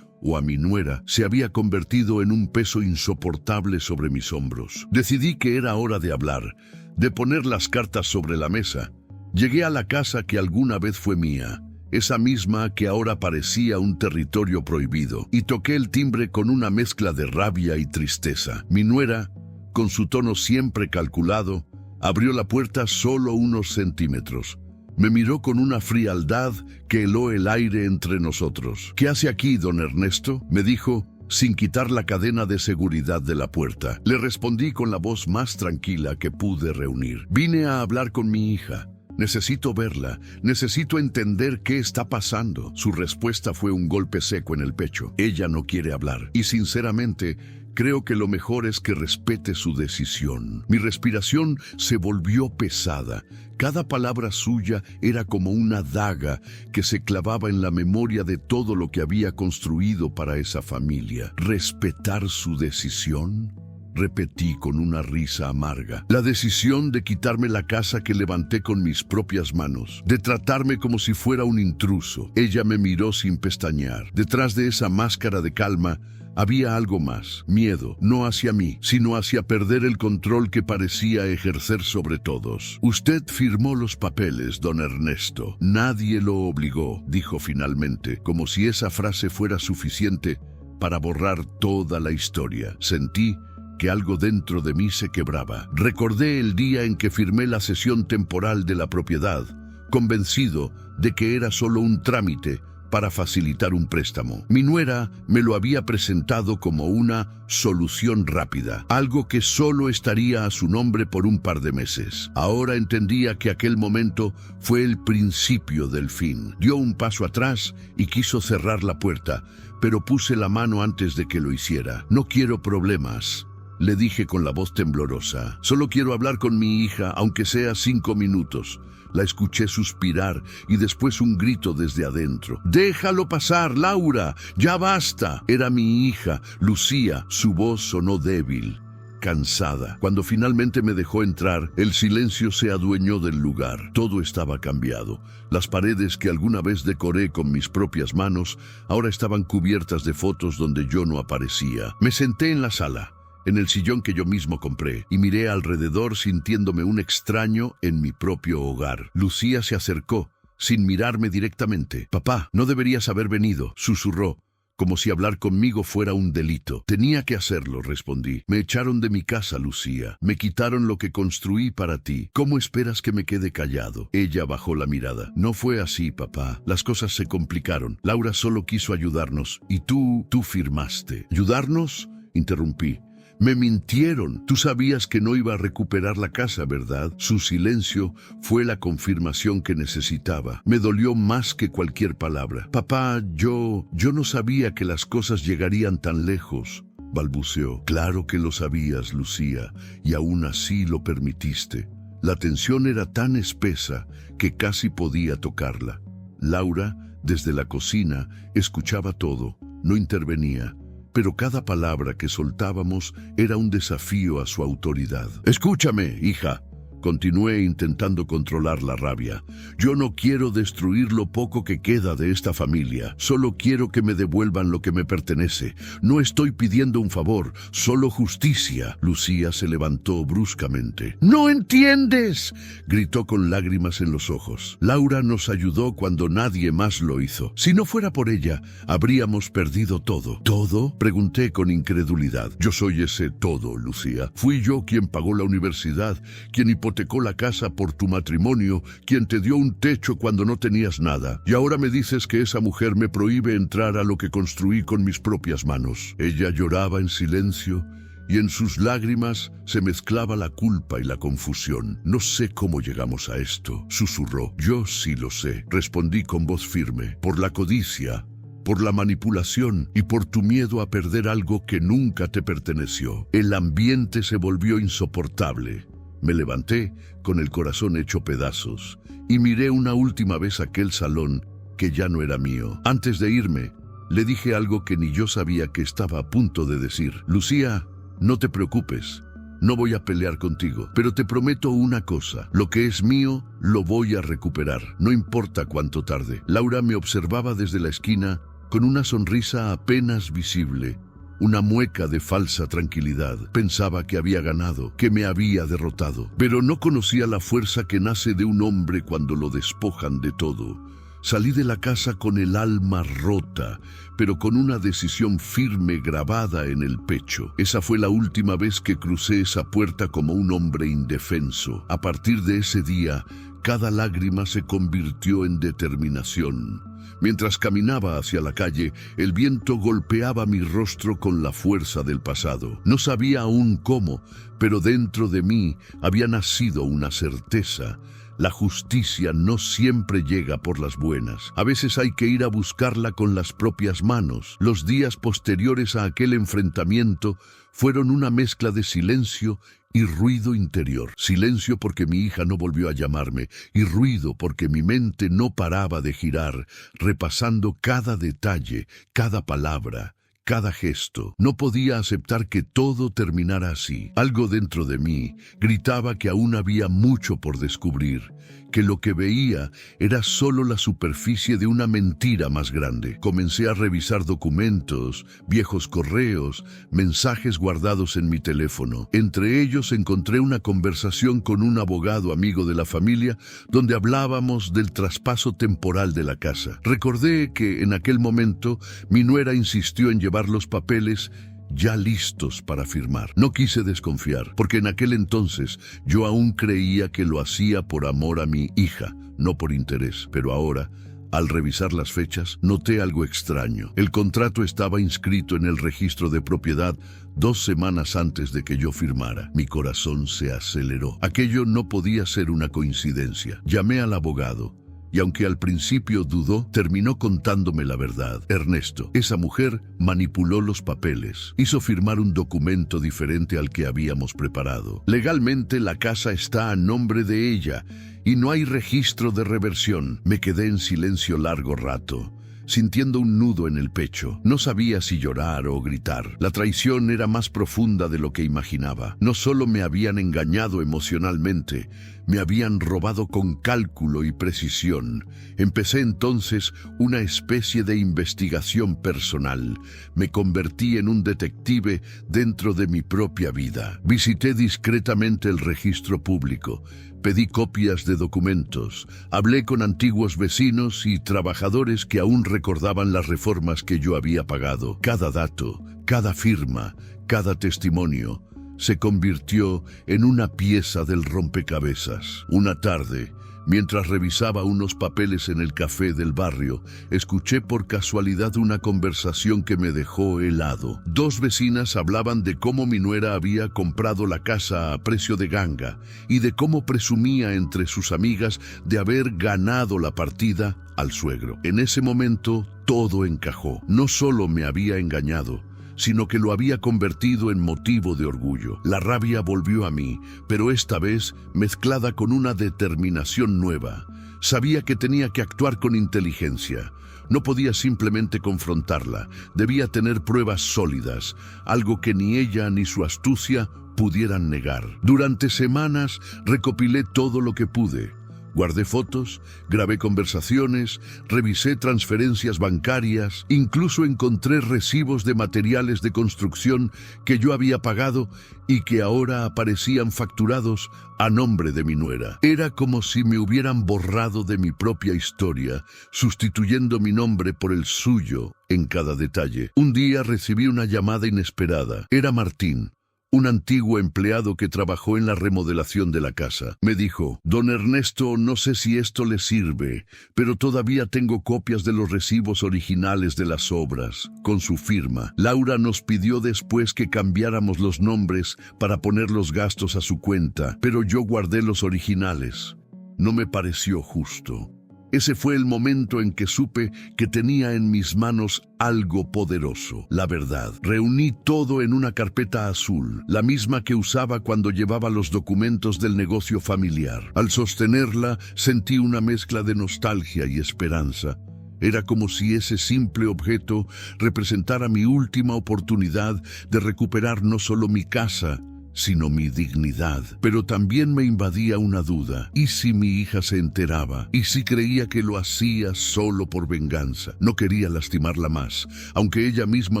o a mi nuera se había convertido en un peso insoportable sobre mis hombros. Decidí que era hora de hablar, de poner las cartas sobre la mesa. Llegué a la casa que alguna vez fue mía, esa misma que ahora parecía un territorio prohibido, y toqué el timbre con una mezcla de rabia y tristeza. Mi nuera, con su tono siempre calculado, abrió la puerta solo unos centímetros. Me miró con una frialdad que heló el aire entre nosotros. «¿Qué hace aquí, don Ernesto?», me dijo, sin quitar la cadena de seguridad de la puerta. Le respondí con la voz más tranquila que pude reunir. «Vine a hablar con mi hija. Necesito verla. Necesito entender qué está pasando». Su respuesta fue un golpe seco en el pecho. «Ella no quiere hablar. Y sinceramente, Creo que lo mejor es que respete su decisión. Mi respiración se volvió pesada. Cada palabra suya era como una daga que se clavaba en la memoria de todo lo que había construido para esa familia. ¿Respetar su decisión? Repetí con una risa amarga. La decisión de quitarme la casa que levanté con mis propias manos, de tratarme como si fuera un intruso. Ella me miró sin pestañear. Detrás de esa máscara de calma había algo más, miedo, no hacia mí, sino hacia perder el control que parecía ejercer sobre todos. Usted firmó los papeles, don Ernesto. Nadie lo obligó, dijo finalmente, como si esa frase fuera suficiente para borrar toda la historia. Sentí que algo dentro de mí se quebraba. Recordé el día en que firmé la cesión temporal de la propiedad, convencido de que era solo un trámite para facilitar un préstamo. Mi nuera me lo había presentado como una solución rápida, algo que solo estaría a su nombre por un par de meses. Ahora entendía que aquel momento fue el principio del fin. Dio un paso atrás y quiso cerrar la puerta, pero puse la mano antes de que lo hiciera. No quiero problemas, le dije con la voz temblorosa. Solo quiero hablar con mi hija, aunque sea 5 minutos. La escuché suspirar y después un grito desde adentro. «¡Déjalo pasar, Laura! ¡Ya basta!». Era mi hija, Lucía. Su voz sonó débil, cansada. Cuando finalmente me dejó entrar, el silencio se adueñó del lugar. Todo estaba cambiado. Las paredes que alguna vez decoré con mis propias manos ahora estaban cubiertas de fotos donde yo no aparecía. Me senté en la sala, en el sillón que yo mismo compré, y miré alrededor sintiéndome un extraño en mi propio hogar. Lucía se acercó, sin mirarme directamente. «Papá, no deberías haber venido», susurró, como si hablar conmigo fuera un delito. «Tenía que hacerlo», respondí. «Me echaron de mi casa, Lucía. Me quitaron lo que construí para ti. ¿Cómo esperas que me quede callado?». Ella bajó la mirada. «No fue así, papá. Las cosas se complicaron. Laura solo quiso ayudarnos, y tú firmaste». «¿Ayudarnos?», interrumpí. «Me mintieron. Tú sabías que no iba a recuperar la casa, ¿verdad?». Su silencio fue la confirmación que necesitaba. Me dolió más que cualquier palabra. «Papá, yo no sabía que las cosas llegarían tan lejos», balbuceó. «Claro que lo sabías, Lucía, y aún así lo permitiste». La tensión era tan espesa que casi podía tocarla. Laura, desde la cocina, escuchaba todo, no intervenía, pero cada palabra que soltábamos era un desafío a su autoridad. «Escúchame, hija», continué intentando controlar la rabia. «Yo no quiero destruir lo poco que queda de esta familia. Solo quiero que me devuelvan lo que me pertenece. No estoy pidiendo un favor, solo justicia». Lucía se levantó bruscamente. «¡No entiendes!», gritó con lágrimas en los ojos. «Laura nos ayudó cuando nadie más lo hizo. Si no fuera por ella, habríamos perdido todo». «¿Todo?», pregunté con incredulidad. «Yo soy ese todo, Lucía. Fui yo quien pagó la universidad, quien hipotecó la casa por tu matrimonio, quien te dio un techo cuando no tenías nada. Y ahora me dices que esa mujer me prohíbe entrar a lo que construí con mis propias manos». Ella lloraba en silencio y en sus lágrimas se mezclaba la culpa y la confusión. «No sé cómo llegamos a esto», susurró. «Yo sí lo sé», respondí con voz firme. «Por la codicia, por la manipulación y por tu miedo a perder algo que nunca te perteneció». El ambiente se volvió insoportable. Me levanté con el corazón hecho pedazos y miré una última vez aquel salón que ya no era mío. Antes de irme, le dije algo que ni yo sabía que estaba a punto de decir. «Lucía, no te preocupes. No voy a pelear contigo, pero te prometo una cosa. Lo que es mío, lo voy a recuperar. No importa cuánto tarde». Laura me observaba desde la esquina con una sonrisa apenas visible, una mueca de falsa tranquilidad. Pensaba que había ganado, que me había derrotado, pero no conocía la fuerza que nace de un hombre cuando lo despojan de todo. Salí de la casa con el alma rota, pero con una decisión firme grabada en el pecho. Esa fue la última vez que crucé esa puerta como un hombre indefenso. A partir de ese día, cada lágrima se convirtió en determinación. Mientras caminaba hacia la calle, el viento golpeaba mi rostro con la fuerza del pasado. No sabía aún cómo, pero dentro de mí había nacido una certeza. La justicia no siempre llega por las buenas. A veces hay que ir a buscarla con las propias manos. Los días posteriores a aquel enfrentamiento fueron una mezcla de silencio y ruido interior. Silencio porque mi hija no volvió a llamarme, y ruido porque mi mente no paraba de girar, repasando cada detalle, cada palabra, cada gesto. No podía aceptar que todo terminara así. Algo dentro de mí gritaba que aún había mucho por descubrir, que lo que veía era solo la superficie de una mentira más grande. Comencé a revisar documentos, viejos correos, mensajes guardados en mi teléfono. Entre ellos encontré una conversación con un abogado amigo de la familia donde hablábamos del traspaso temporal de la casa. Recordé que en aquel momento mi nuera insistió en llevar los papeles ya listos para firmar. No quise desconfiar, porque en aquel entonces yo aún creía que lo hacía por amor a mi hija, no por interés. Pero ahora, al revisar las fechas, noté algo extraño. El contrato estaba inscrito en el registro de propiedad 2 semanas antes de que yo firmara. Mi corazón se aceleró. Aquello no podía ser una coincidencia. Llamé al abogado, y aunque al principio dudó, terminó contándome la verdad. Ernesto, esa mujer manipuló los papeles, hizo firmar un documento diferente al que habíamos preparado. Legalmente la casa está a nombre de ella y no hay registro de reversión. Me quedé en silencio largo rato, sintiendo un nudo en el pecho. No sabía si llorar o gritar. La traición era más profunda de lo que imaginaba. No solo me habían engañado emocionalmente, me habían robado con cálculo y precisión. Empecé entonces una especie de investigación personal. Me convertí en un detective dentro de mi propia vida. Visité discretamente el registro público. Pedí copias de documentos, hablé con antiguos vecinos y trabajadores que aún recordaban las reformas que yo había pagado. Cada dato, cada firma, cada testimonio se convirtió en una pieza del rompecabezas. Una tarde, mientras revisaba unos papeles en el café del barrio, escuché por casualidad una conversación que me dejó helado. 2 vecinas hablaban de cómo mi nuera había comprado la casa a precio de ganga y de cómo presumía entre sus amigas de haber ganado la partida al suegro. En ese momento todo encajó. No solo me había engañado, sino que lo había convertido en motivo de orgullo. La rabia volvió a mí, pero esta vez mezclada con una determinación nueva. Sabía que tenía que actuar con inteligencia. No podía simplemente confrontarla, debía tener pruebas sólidas, algo que ni ella ni su astucia pudieran negar. Durante semanas recopilé todo lo que pude. Guardé fotos, grabé conversaciones, revisé transferencias bancarias, incluso encontré recibos de materiales de construcción que yo había pagado y que ahora aparecían facturados a nombre de mi nuera. Era como si me hubieran borrado de mi propia historia, sustituyendo mi nombre por el suyo en cada detalle. Un día recibí una llamada inesperada. Era Martín, un antiguo empleado que trabajó en la remodelación de la casa. Me dijo: «Don Ernesto, no sé si esto le sirve, pero todavía tengo copias de los recibos originales de las obras, con su firma. Laura nos pidió después que cambiáramos los nombres para poner los gastos a su cuenta, pero yo guardé los originales. No me pareció justo». Ese fue el momento en que supe que tenía en mis manos algo poderoso, la verdad. Reuní todo en una carpeta azul, la misma que usaba cuando llevaba los documentos del negocio familiar. Al sostenerla, sentí una mezcla de nostalgia y esperanza. Era como si ese simple objeto representara mi última oportunidad de recuperar no solo mi casa, sino mi dignidad. Pero también me invadía una duda. ¿Y si mi hija se enteraba? ¿Y si creía que lo hacía solo por venganza? No quería lastimarla más, aunque ella misma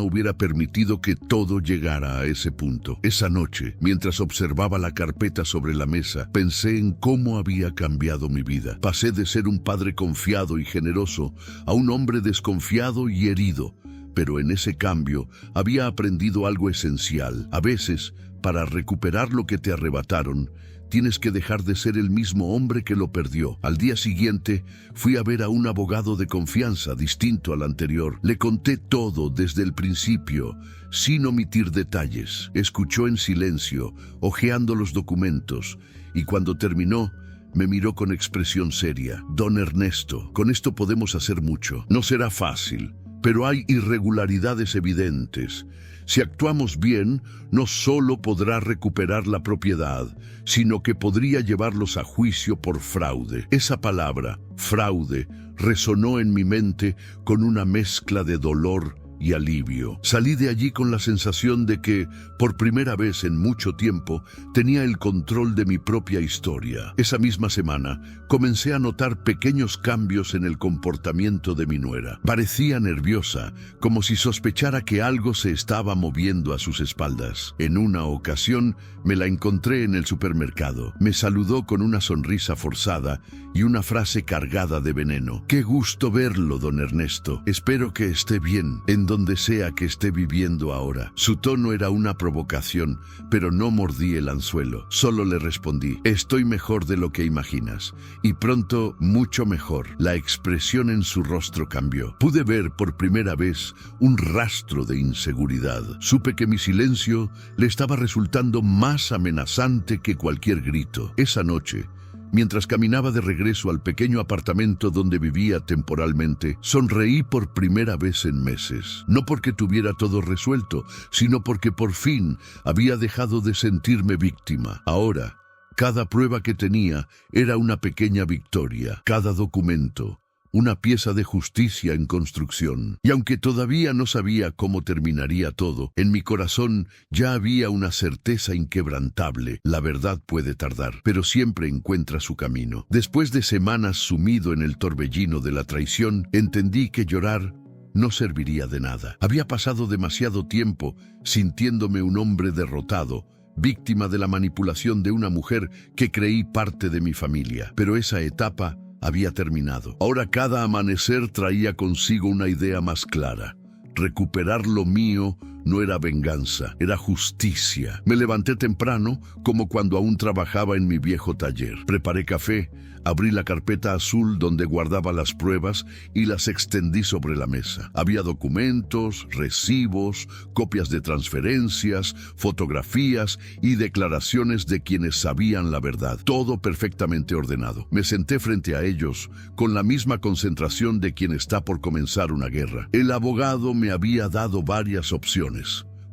hubiera permitido que todo llegara a ese punto. Esa noche, mientras observaba la carpeta sobre la mesa, pensé en cómo había cambiado mi vida. Pasé de ser un padre confiado y generoso a un hombre desconfiado y herido. Pero en ese cambio había aprendido algo esencial. A veces, para recuperar lo que te arrebataron, tienes que dejar de ser el mismo hombre que lo perdió. Al día siguiente, fui a ver a un abogado de confianza distinto al anterior. Le conté todo desde el principio, sin omitir detalles. Escuchó en silencio, hojeando los documentos, y cuando terminó, Me miró con expresión seria. Don Ernesto, con esto podemos hacer mucho. No será fácil, pero hay irregularidades evidentes. Si actuamos bien, no solo podrá recuperar la propiedad, sino que podría llevarlos a juicio por fraude. Esa palabra, fraude, resonó en mi mente con una mezcla de dolor y alivio. Salí de allí con la sensación de que, por primera vez en mucho tiempo, tenía el control de mi propia historia. Esa misma semana, comencé a notar pequeños cambios en el comportamiento de mi nuera. Parecía nerviosa, como si sospechara que algo se estaba moviendo a sus espaldas. En una ocasión, me la encontré en el supermercado. Me saludó con una sonrisa forzada y una frase cargada de veneno. «Qué gusto verlo, don Ernesto. Espero que esté bien, en donde sea que esté viviendo ahora». Su tono era una provocación, pero no mordí el anzuelo. Solo le respondí: «Estoy mejor de lo que imaginas, y pronto mucho mejor». La expresión en su rostro cambió. Pude ver por primera vez un rastro de inseguridad. Supe que mi silencio le estaba resultando más amenazante que cualquier grito. Esa noche, mientras caminaba de regreso al pequeño apartamento donde vivía temporalmente, sonreí por primera vez en meses. No porque tuviera todo resuelto, sino porque por fin había dejado de sentirme víctima. Ahora, cada prueba que tenía era una pequeña victoria. Cada documento, una pieza de justicia en construcción. Y aunque todavía no sabía cómo terminaría todo, en mi corazón ya había una certeza inquebrantable. La verdad puede tardar, pero siempre encuentra su camino. Después de semanas sumido en el torbellino de la traición, entendí que llorar no serviría de nada. Había pasado demasiado tiempo sintiéndome un hombre derrotado, víctima de la manipulación de una mujer que creí parte de mi familia. Pero esa etapa había terminado. Ahora cada amanecer traía consigo una idea más clara. Recuperar lo mío no era venganza, era justicia. Me levanté temprano, como cuando aún trabajaba en mi viejo taller. Preparé café, abrí la carpeta azul donde guardaba las pruebas y las extendí sobre la mesa. Había documentos, recibos, copias de transferencias, fotografías y declaraciones de quienes sabían la verdad. Todo perfectamente ordenado. Me senté frente a ellos con la misma concentración de quien está por comenzar una guerra. El abogado me había dado varias opciones.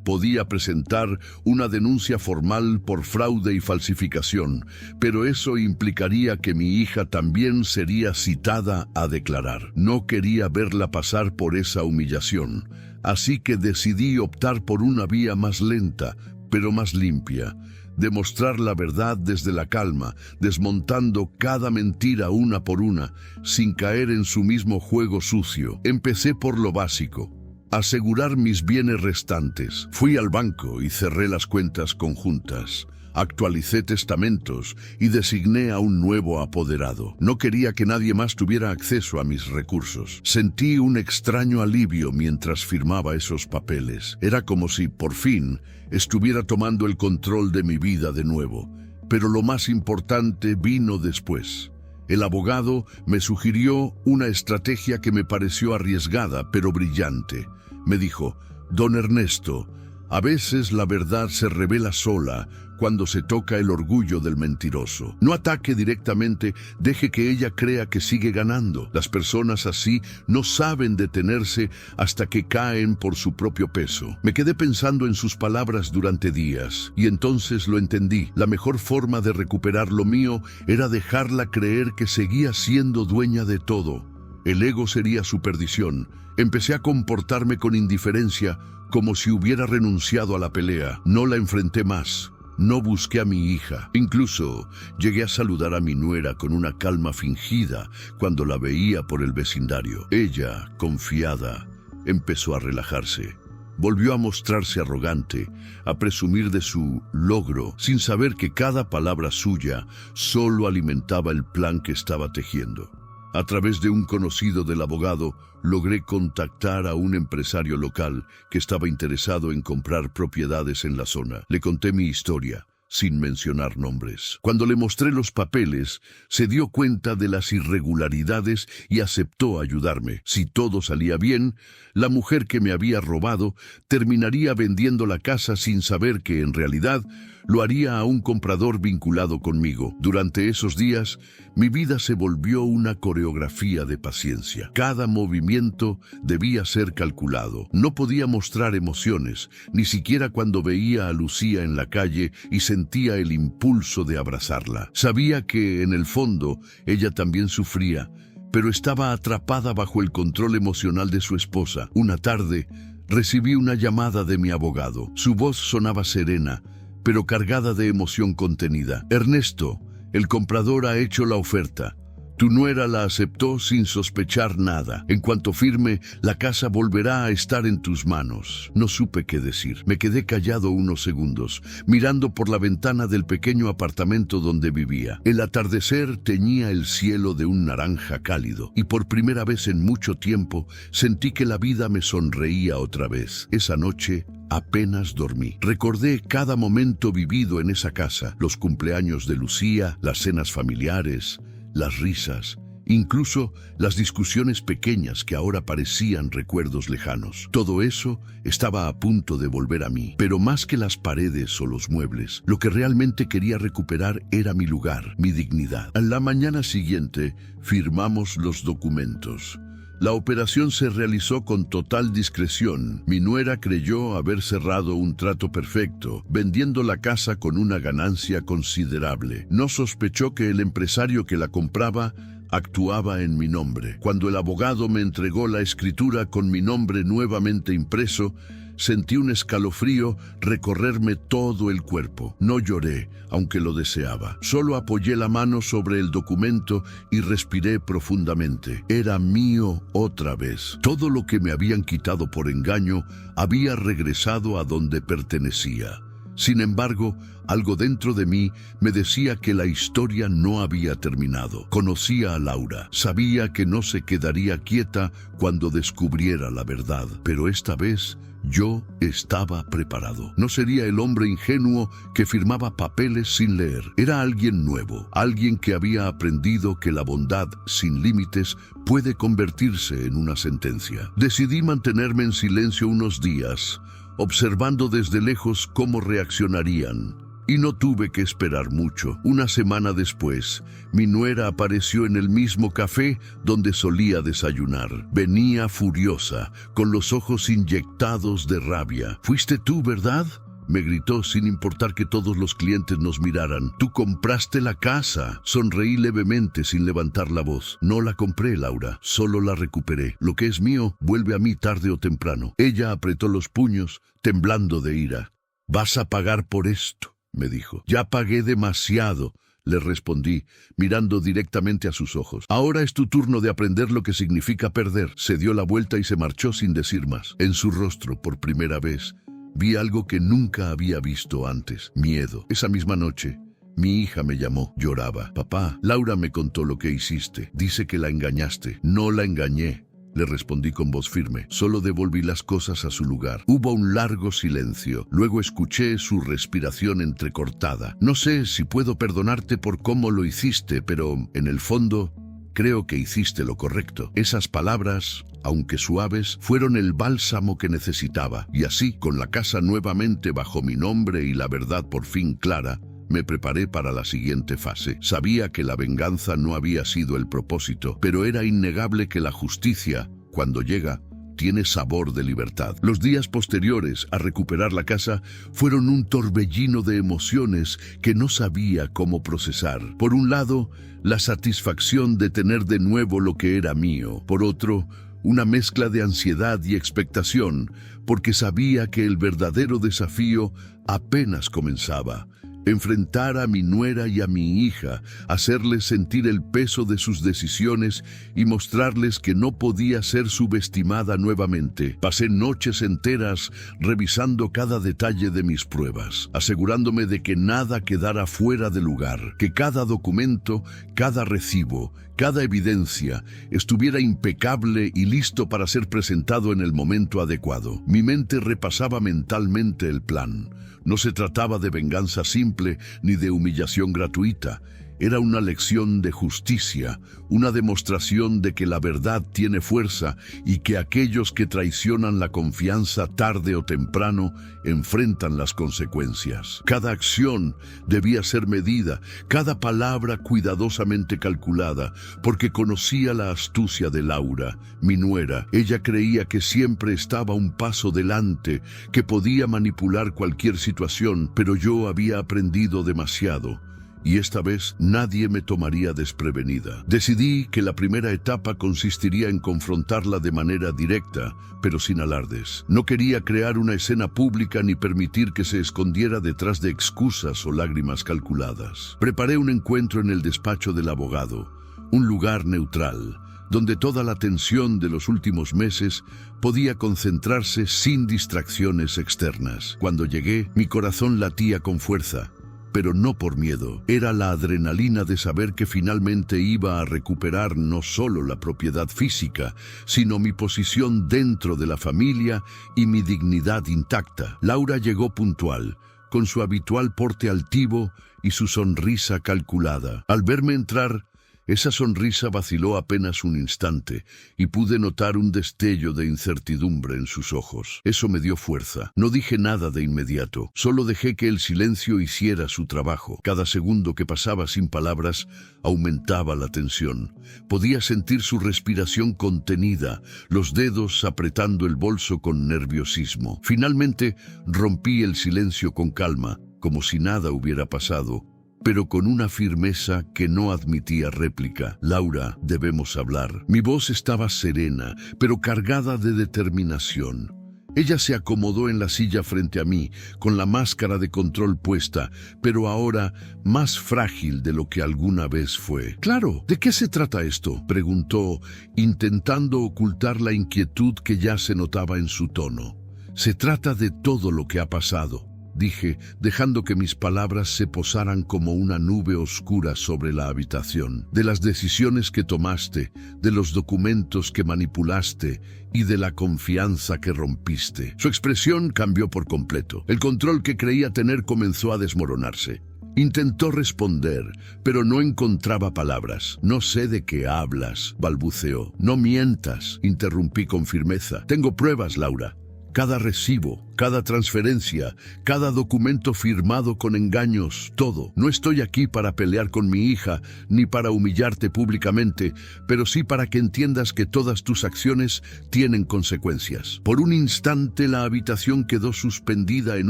Podía presentar una denuncia formal por fraude y falsificación, pero eso implicaría que mi hija también sería citada a declarar. No quería verla pasar por esa humillación, así que decidí optar por una vía más lenta, pero más limpia. Demostrar la verdad desde la calma, desmontando cada mentira una por una, sin caer en su mismo juego sucio. Empecé por lo básico: asegurar mis bienes restantes. Fui al banco y cerré las cuentas conjuntas. Actualicé testamentos y designé a un nuevo apoderado. No quería que nadie más tuviera acceso a mis recursos. Sentí un extraño alivio mientras firmaba esos papeles. Era como si, por fin, estuviera tomando el control de mi vida de nuevo. Pero lo más importante vino después. El abogado me sugirió una estrategia que me pareció arriesgada, pero brillante. Me dijo: «Don Ernesto, a veces la verdad se revela sola cuando se toca el orgullo del mentiroso. No ataque directamente, deje que ella crea que sigue ganando. Las personas así no saben detenerse hasta que caen por su propio peso». Me quedé pensando en sus palabras durante días, y entonces lo entendí. La mejor forma de recuperar lo mío era dejarla creer que seguía siendo dueña de todo. El ego sería su perdición. Empecé a comportarme con indiferencia, como si hubiera renunciado a la pelea. No la enfrenté más. No busqué a mi hija. Incluso llegué a saludar a mi nuera con una calma fingida cuando la veía por el vecindario. Ella, confiada, empezó a relajarse. Volvió a mostrarse arrogante, a presumir de su logro, sin saber que cada palabra suya solo alimentaba el plan que estaba tejiendo. A través de un conocido del abogado, logré contactar a un empresario local que estaba interesado en comprar propiedades en la zona. Le conté mi historia, sin mencionar nombres. Cuando le mostré los papeles, se dio cuenta de las irregularidades y aceptó ayudarme. Si todo salía bien, la mujer que me había robado terminaría vendiendo la casa sin saber que, en realidad, lo haría a un comprador vinculado conmigo. Durante esos días, mi vida se volvió una coreografía de paciencia. Cada movimiento debía ser calculado. No podía mostrar emociones, ni siquiera cuando veía a Lucía en la calle y sentía el impulso de abrazarla. Sabía que, en el fondo, ella también sufría, pero estaba atrapada bajo el control emocional de su esposa. Una tarde, recibí una llamada de mi abogado. Su voz sonaba serena, pero cargada de emoción contenida. Ernesto, el comprador ha hecho la oferta. Tu nuera la aceptó sin sospechar nada. En cuanto firme, la casa volverá a estar en tus manos. No supe qué decir. Me quedé callado unos segundos, mirando por la ventana del pequeño apartamento donde vivía. El atardecer teñía el cielo de un naranja cálido, y por primera vez en mucho tiempo sentí que la vida me sonreía otra vez. Esa noche apenas dormí. Recordé cada momento vivido en esa casa, los cumpleaños de Lucía, las cenas familiares, las risas, incluso las discusiones pequeñas que ahora parecían recuerdos lejanos. Todo eso estaba a punto de volver a mí, pero más que las paredes o los muebles, lo que realmente quería recuperar era mi lugar, mi dignidad. A la mañana siguiente, firmamos los documentos. La operación se realizó con total discreción. Mi nuera creyó haber cerrado un trato perfecto, vendiendo la casa con una ganancia considerable. No sospechó que el empresario que la compraba actuaba en mi nombre. Cuando el abogado me entregó la escritura con mi nombre nuevamente impreso, sentí un escalofrío recorrerme todo el cuerpo. No lloré, aunque lo deseaba. Solo apoyé la mano sobre el documento y respiré profundamente. Era mío otra vez. Todo lo que me habían quitado por engaño había regresado a donde pertenecía. Sin embargo, algo dentro de mí me decía que la historia no había terminado. Conocía a Laura. Sabía que no se quedaría quieta cuando descubriera la verdad. Pero esta vez yo estaba preparado. No sería el hombre ingenuo que firmaba papeles sin leer. Era alguien nuevo, alguien que había aprendido que la bondad sin límites puede convertirse en una sentencia. Decidí mantenerme en silencio unos días, observando desde lejos cómo reaccionarían. Y no tuve que esperar mucho. Una semana después, mi nuera apareció en el mismo café donde solía desayunar. Venía furiosa, con los ojos inyectados de rabia. «¿Fuiste tú, verdad?», me gritó sin importar que todos los clientes nos miraran. «Tú compraste la casa». Sonreí levemente sin levantar la voz. «No la compré, Laura, solo la recuperé. Lo que es mío vuelve a mí tarde o temprano». Ella apretó los puños, temblando de ira. «Vas a pagar por esto», me dijo. «Ya pagué demasiado», le respondí, mirando directamente a sus ojos. «Ahora es tu turno de aprender lo que significa perder». Se dio la vuelta y se marchó sin decir más. En su rostro, por primera vez, vi algo que nunca había visto antes: miedo. Esa misma noche, mi hija me llamó. Lloraba. «Papá, Laura me contó lo que hiciste. Dice que la engañaste». «No la engañé», le respondí con voz firme. «Solo devolví las cosas a su lugar». Hubo un largo silencio. Luego escuché su respiración entrecortada. «No sé si puedo perdonarte por cómo lo hiciste, pero en el fondo creo que hiciste lo correcto». Esas palabras, aunque suaves, fueron el bálsamo que necesitaba. Y así, con la casa nuevamente bajo mi nombre y la verdad por fin clara, me preparé para la siguiente fase. Sabía que la venganza no había sido el propósito, pero era innegable que la justicia, cuando llega, tiene sabor de libertad. Los días posteriores a recuperar la casa fueron un torbellino de emociones que no sabía cómo procesar. Por un lado, la satisfacción de tener de nuevo lo que era mío. Por otro, una mezcla de ansiedad y expectación, porque sabía que el verdadero desafío apenas comenzaba. Enfrentar a mi nuera y a mi hija, hacerles sentir el peso de sus decisiones y mostrarles que no podía ser subestimada nuevamente. Pasé noches enteras revisando cada detalle de mis pruebas, asegurándome de que nada quedara fuera de lugar, que cada documento, cada recibo, cada evidencia estuviera impecable y listo para ser presentado en el momento adecuado. Mi mente repasaba mentalmente el plan. No se trataba de venganza simple ni de humillación gratuita. Era una lección de justicia, una demostración de que la verdad tiene fuerza y que aquellos que traicionan la confianza tarde o temprano enfrentan las consecuencias. Cada acción debía ser medida, cada palabra cuidadosamente calculada, porque conocía la astucia de Laura, mi nuera. Ella creía que siempre estaba un paso delante, que podía manipular cualquier situación, pero yo había aprendido demasiado. Y esta vez nadie me tomaría desprevenida. Decidí que la primera etapa consistiría en confrontarla de manera directa, pero sin alardes. No quería crear una escena pública ni permitir que se escondiera detrás de excusas o lágrimas calculadas. Preparé un encuentro en el despacho del abogado, un lugar neutral, donde toda la tensión de los últimos meses podía concentrarse sin distracciones externas. Cuando llegué, mi corazón latía con fuerza. Pero no por miedo. Era la adrenalina de saber que finalmente iba a recuperar no solo la propiedad física, sino mi posición dentro de la familia y mi dignidad intacta. Laura llegó puntual, con su habitual porte altivo y su sonrisa calculada. Al verme entrar, esa sonrisa vaciló apenas un instante y pude notar un destello de incertidumbre en sus ojos. Eso me dio fuerza. No dije nada de inmediato, solo dejé que el silencio hiciera su trabajo. Cada segundo que pasaba sin palabras aumentaba la tensión. Podía sentir su respiración contenida, los dedos apretando el bolso con nerviosismo. Finalmente rompí el silencio con calma, como si nada hubiera pasado, pero con una firmeza que no admitía réplica. Laura, debemos hablar. Mi voz estaba serena, pero cargada de determinación. Ella se acomodó en la silla frente a mí, con la máscara de control puesta, pero ahora más frágil de lo que alguna vez fue. Claro, ¿de qué se trata esto?, preguntó, intentando ocultar la inquietud que ya se notaba en su tono. Se trata de todo lo que ha pasado, dije, dejando que mis palabras se posaran como una nube oscura sobre la habitación. De las decisiones que tomaste, de los documentos que manipulaste y de la confianza que rompiste. Su expresión cambió por completo. El control que creía tener comenzó a desmoronarse. Intentó responder, pero no encontraba palabras. No sé de qué hablas, balbuceó. No mientas, interrumpí con firmeza. Tengo pruebas, Laura. Cada recibo, cada transferencia, cada documento firmado con engaños, todo. No estoy aquí para pelear con mi hija, ni para humillarte públicamente, pero sí para que entiendas que todas tus acciones tienen consecuencias. Por un instante la habitación quedó suspendida en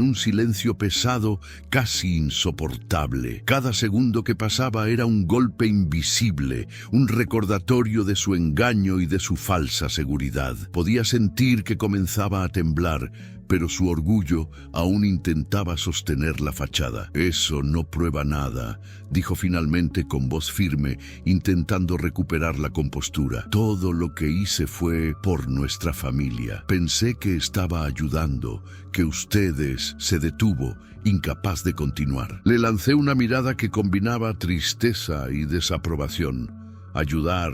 un silencio pesado, casi insoportable. Cada segundo que pasaba era un golpe invisible, un recordatorio de su engaño y de su falsa seguridad. Podía sentir que comenzaba a temblar, pero su orgullo aún intentaba sostener la fachada. Eso no prueba nada, dijo finalmente con voz firme, intentando recuperar la compostura. Todo lo que hice fue por nuestra familia. Pensé que estaba ayudando, que ustedes. Se detuvo, incapaz de continuar. Le lancé una mirada que combinaba tristeza y desaprobación. Ayudar,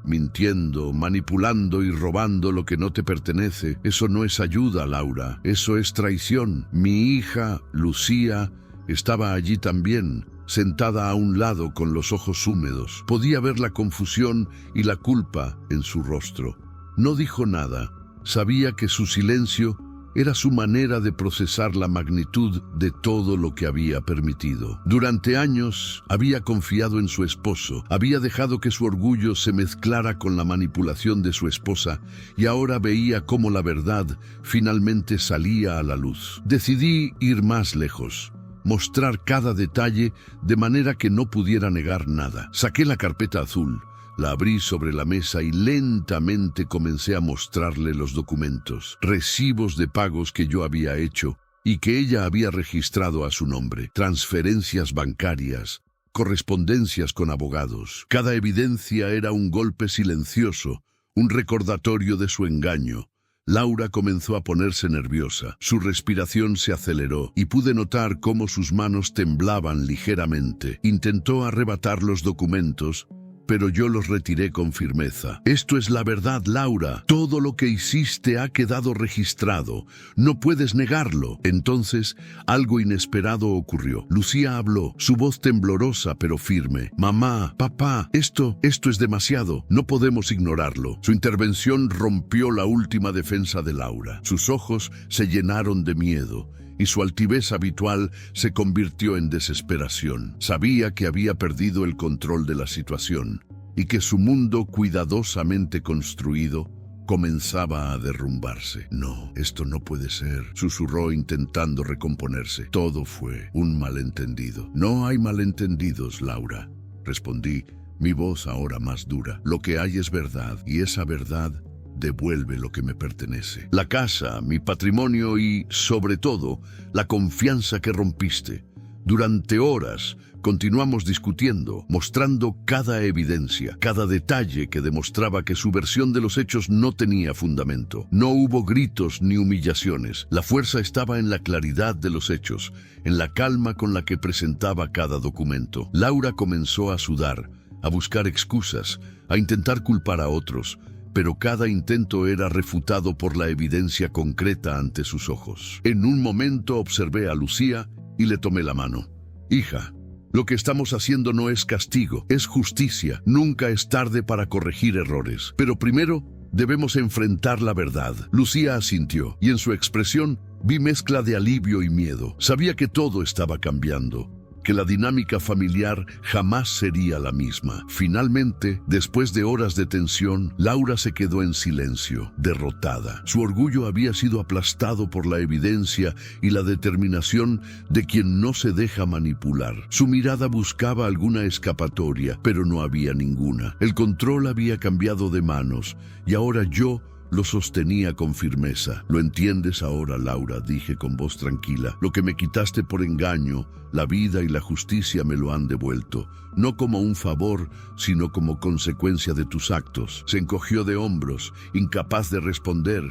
mintiendo, manipulando y robando lo que no te pertenece. Eso no es ayuda, Laura. Eso es traición. Mi hija, Lucía, estaba allí también, sentada a un lado con los ojos húmedos. Podía ver la confusión y la culpa en su rostro. No dijo nada. Sabía que su silencio era su manera de procesar la magnitud de todo lo que había permitido. Durante años había confiado en su esposo, había dejado que su orgullo se mezclara con la manipulación de su esposa y ahora veía cómo la verdad finalmente salía a la luz. Decidí ir más lejos, mostrar cada detalle de manera que no pudiera negar nada. Saqué la carpeta azul, la abrí sobre la mesa y lentamente comencé a mostrarle los documentos, recibos de pagos que yo había hecho y que ella había registrado a su nombre, transferencias bancarias, correspondencias con abogados. Cada evidencia era un golpe silencioso, un recordatorio de su engaño. Laura comenzó a ponerse nerviosa, su respiración se aceleró y pude notar cómo sus manos temblaban ligeramente. Intentó arrebatar los documentos, pero yo los retiré con firmeza. Esto es la verdad, Laura. Todo lo que hiciste ha quedado registrado. No puedes negarlo. Entonces, algo inesperado ocurrió. Lucía habló, su voz temblorosa pero firme. Mamá, papá, esto es demasiado. No podemos ignorarlo. Su intervención rompió la última defensa de Laura. Sus ojos se llenaron de miedo y su altivez habitual se convirtió en desesperación. Sabía que había perdido el control de la situación y que su mundo cuidadosamente construido comenzaba a derrumbarse. No, esto no puede ser, susurró intentando recomponerse. Todo fue un malentendido. No hay malentendidos, Laura, respondí, mi voz ahora más dura. Lo que hay es verdad, y esa verdad devuelve lo que me pertenece. La casa, mi patrimonio y, sobre todo, la confianza que rompiste. Durante horas continuamos discutiendo, mostrando cada evidencia, cada detalle que demostraba que su versión de los hechos no tenía fundamento. No hubo gritos ni humillaciones. La fuerza estaba en la claridad de los hechos, en la calma con la que presentaba cada documento. Laura comenzó a sudar, a buscar excusas, a intentar culpar a otros, pero cada intento era refutado por la evidencia concreta ante sus ojos. En un momento observé a Lucía y le tomé la mano. Hija, lo que estamos haciendo no es castigo, es justicia. Nunca es tarde para corregir errores. Pero primero debemos enfrentar la verdad. Lucía asintió, y en su expresión vi mezcla de alivio y miedo. Sabía que todo estaba cambiando, que la dinámica familiar jamás sería la misma. Finalmente, después de horas de tensión, Laura se quedó en silencio, derrotada. Su orgullo había sido aplastado por la evidencia y la determinación de quien no se deja manipular. Su mirada buscaba alguna escapatoria, pero no había ninguna. El control había cambiado de manos, y ahora yo lo sostenía con firmeza. ¿Lo entiendes ahora, Laura?, dije con voz tranquila. Lo que me quitaste por engaño, la vida y la justicia me lo han devuelto, no como un favor, sino como consecuencia de tus actos. Se encogió de hombros, incapaz de responder,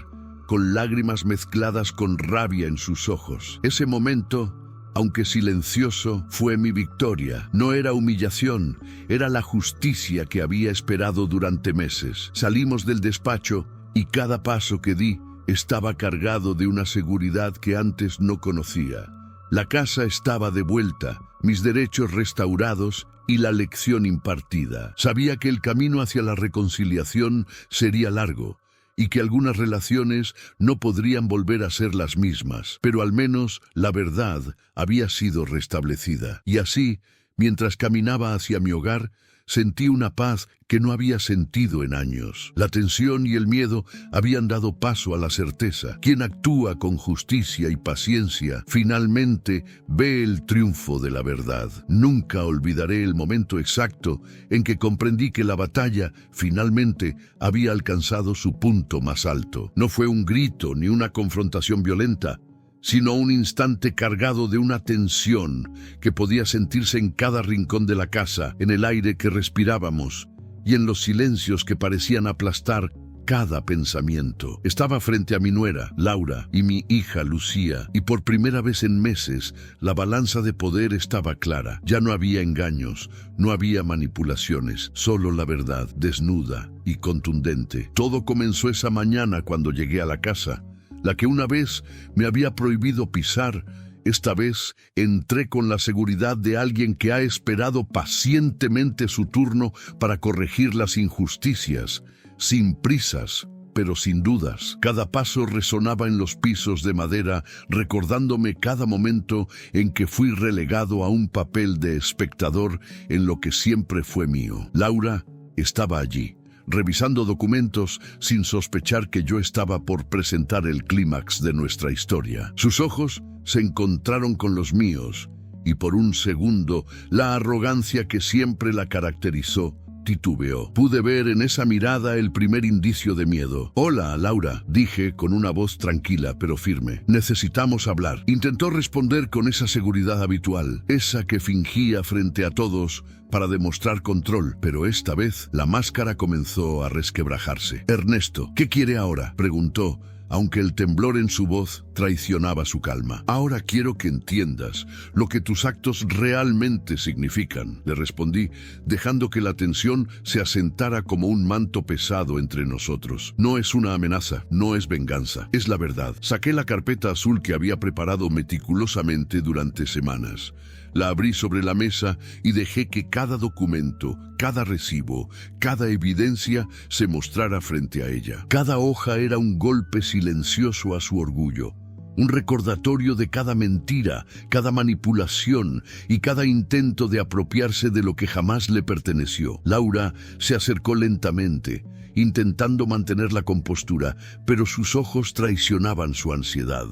con lágrimas mezcladas con rabia en sus ojos. Ese momento, aunque silencioso, fue mi victoria. No era humillación, era la justicia que había esperado durante meses. Salimos del despacho y cada paso que di estaba cargado de una seguridad que antes no conocía. La casa estaba de vuelta, mis derechos restaurados y la lección impartida. Sabía que el camino hacia la reconciliación sería largo y que algunas relaciones no podrían volver a ser las mismas, pero al menos la verdad había sido restablecida. Y así, mientras caminaba hacia mi hogar, sentí una paz que no había sentido en años. La tensión y el miedo habían dado paso a la certeza. Quien actúa con justicia y paciencia, finalmente ve el triunfo de la verdad. Nunca olvidaré el momento exacto en que comprendí que la batalla finalmente había alcanzado su punto más alto. No fue un grito ni una confrontación violenta, sino un instante cargado de una tensión que podía sentirse en cada rincón de la casa, en el aire que respirábamos y en los silencios que parecían aplastar cada pensamiento. Estaba frente a mi nuera, Laura, y mi hija, Lucía, y por primera vez en meses, la balanza de poder estaba clara. Ya no había engaños, no había manipulaciones, solo la verdad, desnuda y contundente. Todo comenzó esa mañana cuando llegué a la casa, la que una vez me había prohibido pisar. Esta vez entré con la seguridad de alguien que ha esperado pacientemente su turno para corregir las injusticias, sin prisas, pero sin dudas. Cada paso resonaba en los pisos de madera, recordándome cada momento en que fui relegado a un papel de espectador en lo que siempre fue mío. Laura estaba allí, revisando documentos sin sospechar que yo estaba por presentar el clímax de nuestra historia. Sus ojos se encontraron con los míos y por un segundo la arrogancia que siempre la caracterizó titubeó. Pude ver en esa mirada el primer indicio de miedo. «Hola, Laura», dije con una voz tranquila pero firme. «Necesitamos hablar». Intentó responder con esa seguridad habitual, esa que fingía frente a todos para demostrar control, pero esta vez la máscara comenzó a resquebrajarse. «Ernesto, ¿qué quiere ahora?», preguntó, aunque el temblor en su voz traicionaba su calma. Ahora quiero que entiendas lo que tus actos realmente significan, le respondí, dejando que la tensión se asentara como un manto pesado entre nosotros. No es una amenaza, no es venganza, es la verdad. Saqué la carpeta azul que había preparado meticulosamente durante semanas. La abrí sobre la mesa y dejé que cada documento, cada recibo, cada evidencia se mostrara frente a ella. Cada hoja era un golpe silencioso a su orgullo, un recordatorio de cada mentira, cada manipulación y cada intento de apropiarse de lo que jamás le perteneció. Laura se acercó lentamente, intentando mantener la compostura, pero sus ojos traicionaban su ansiedad.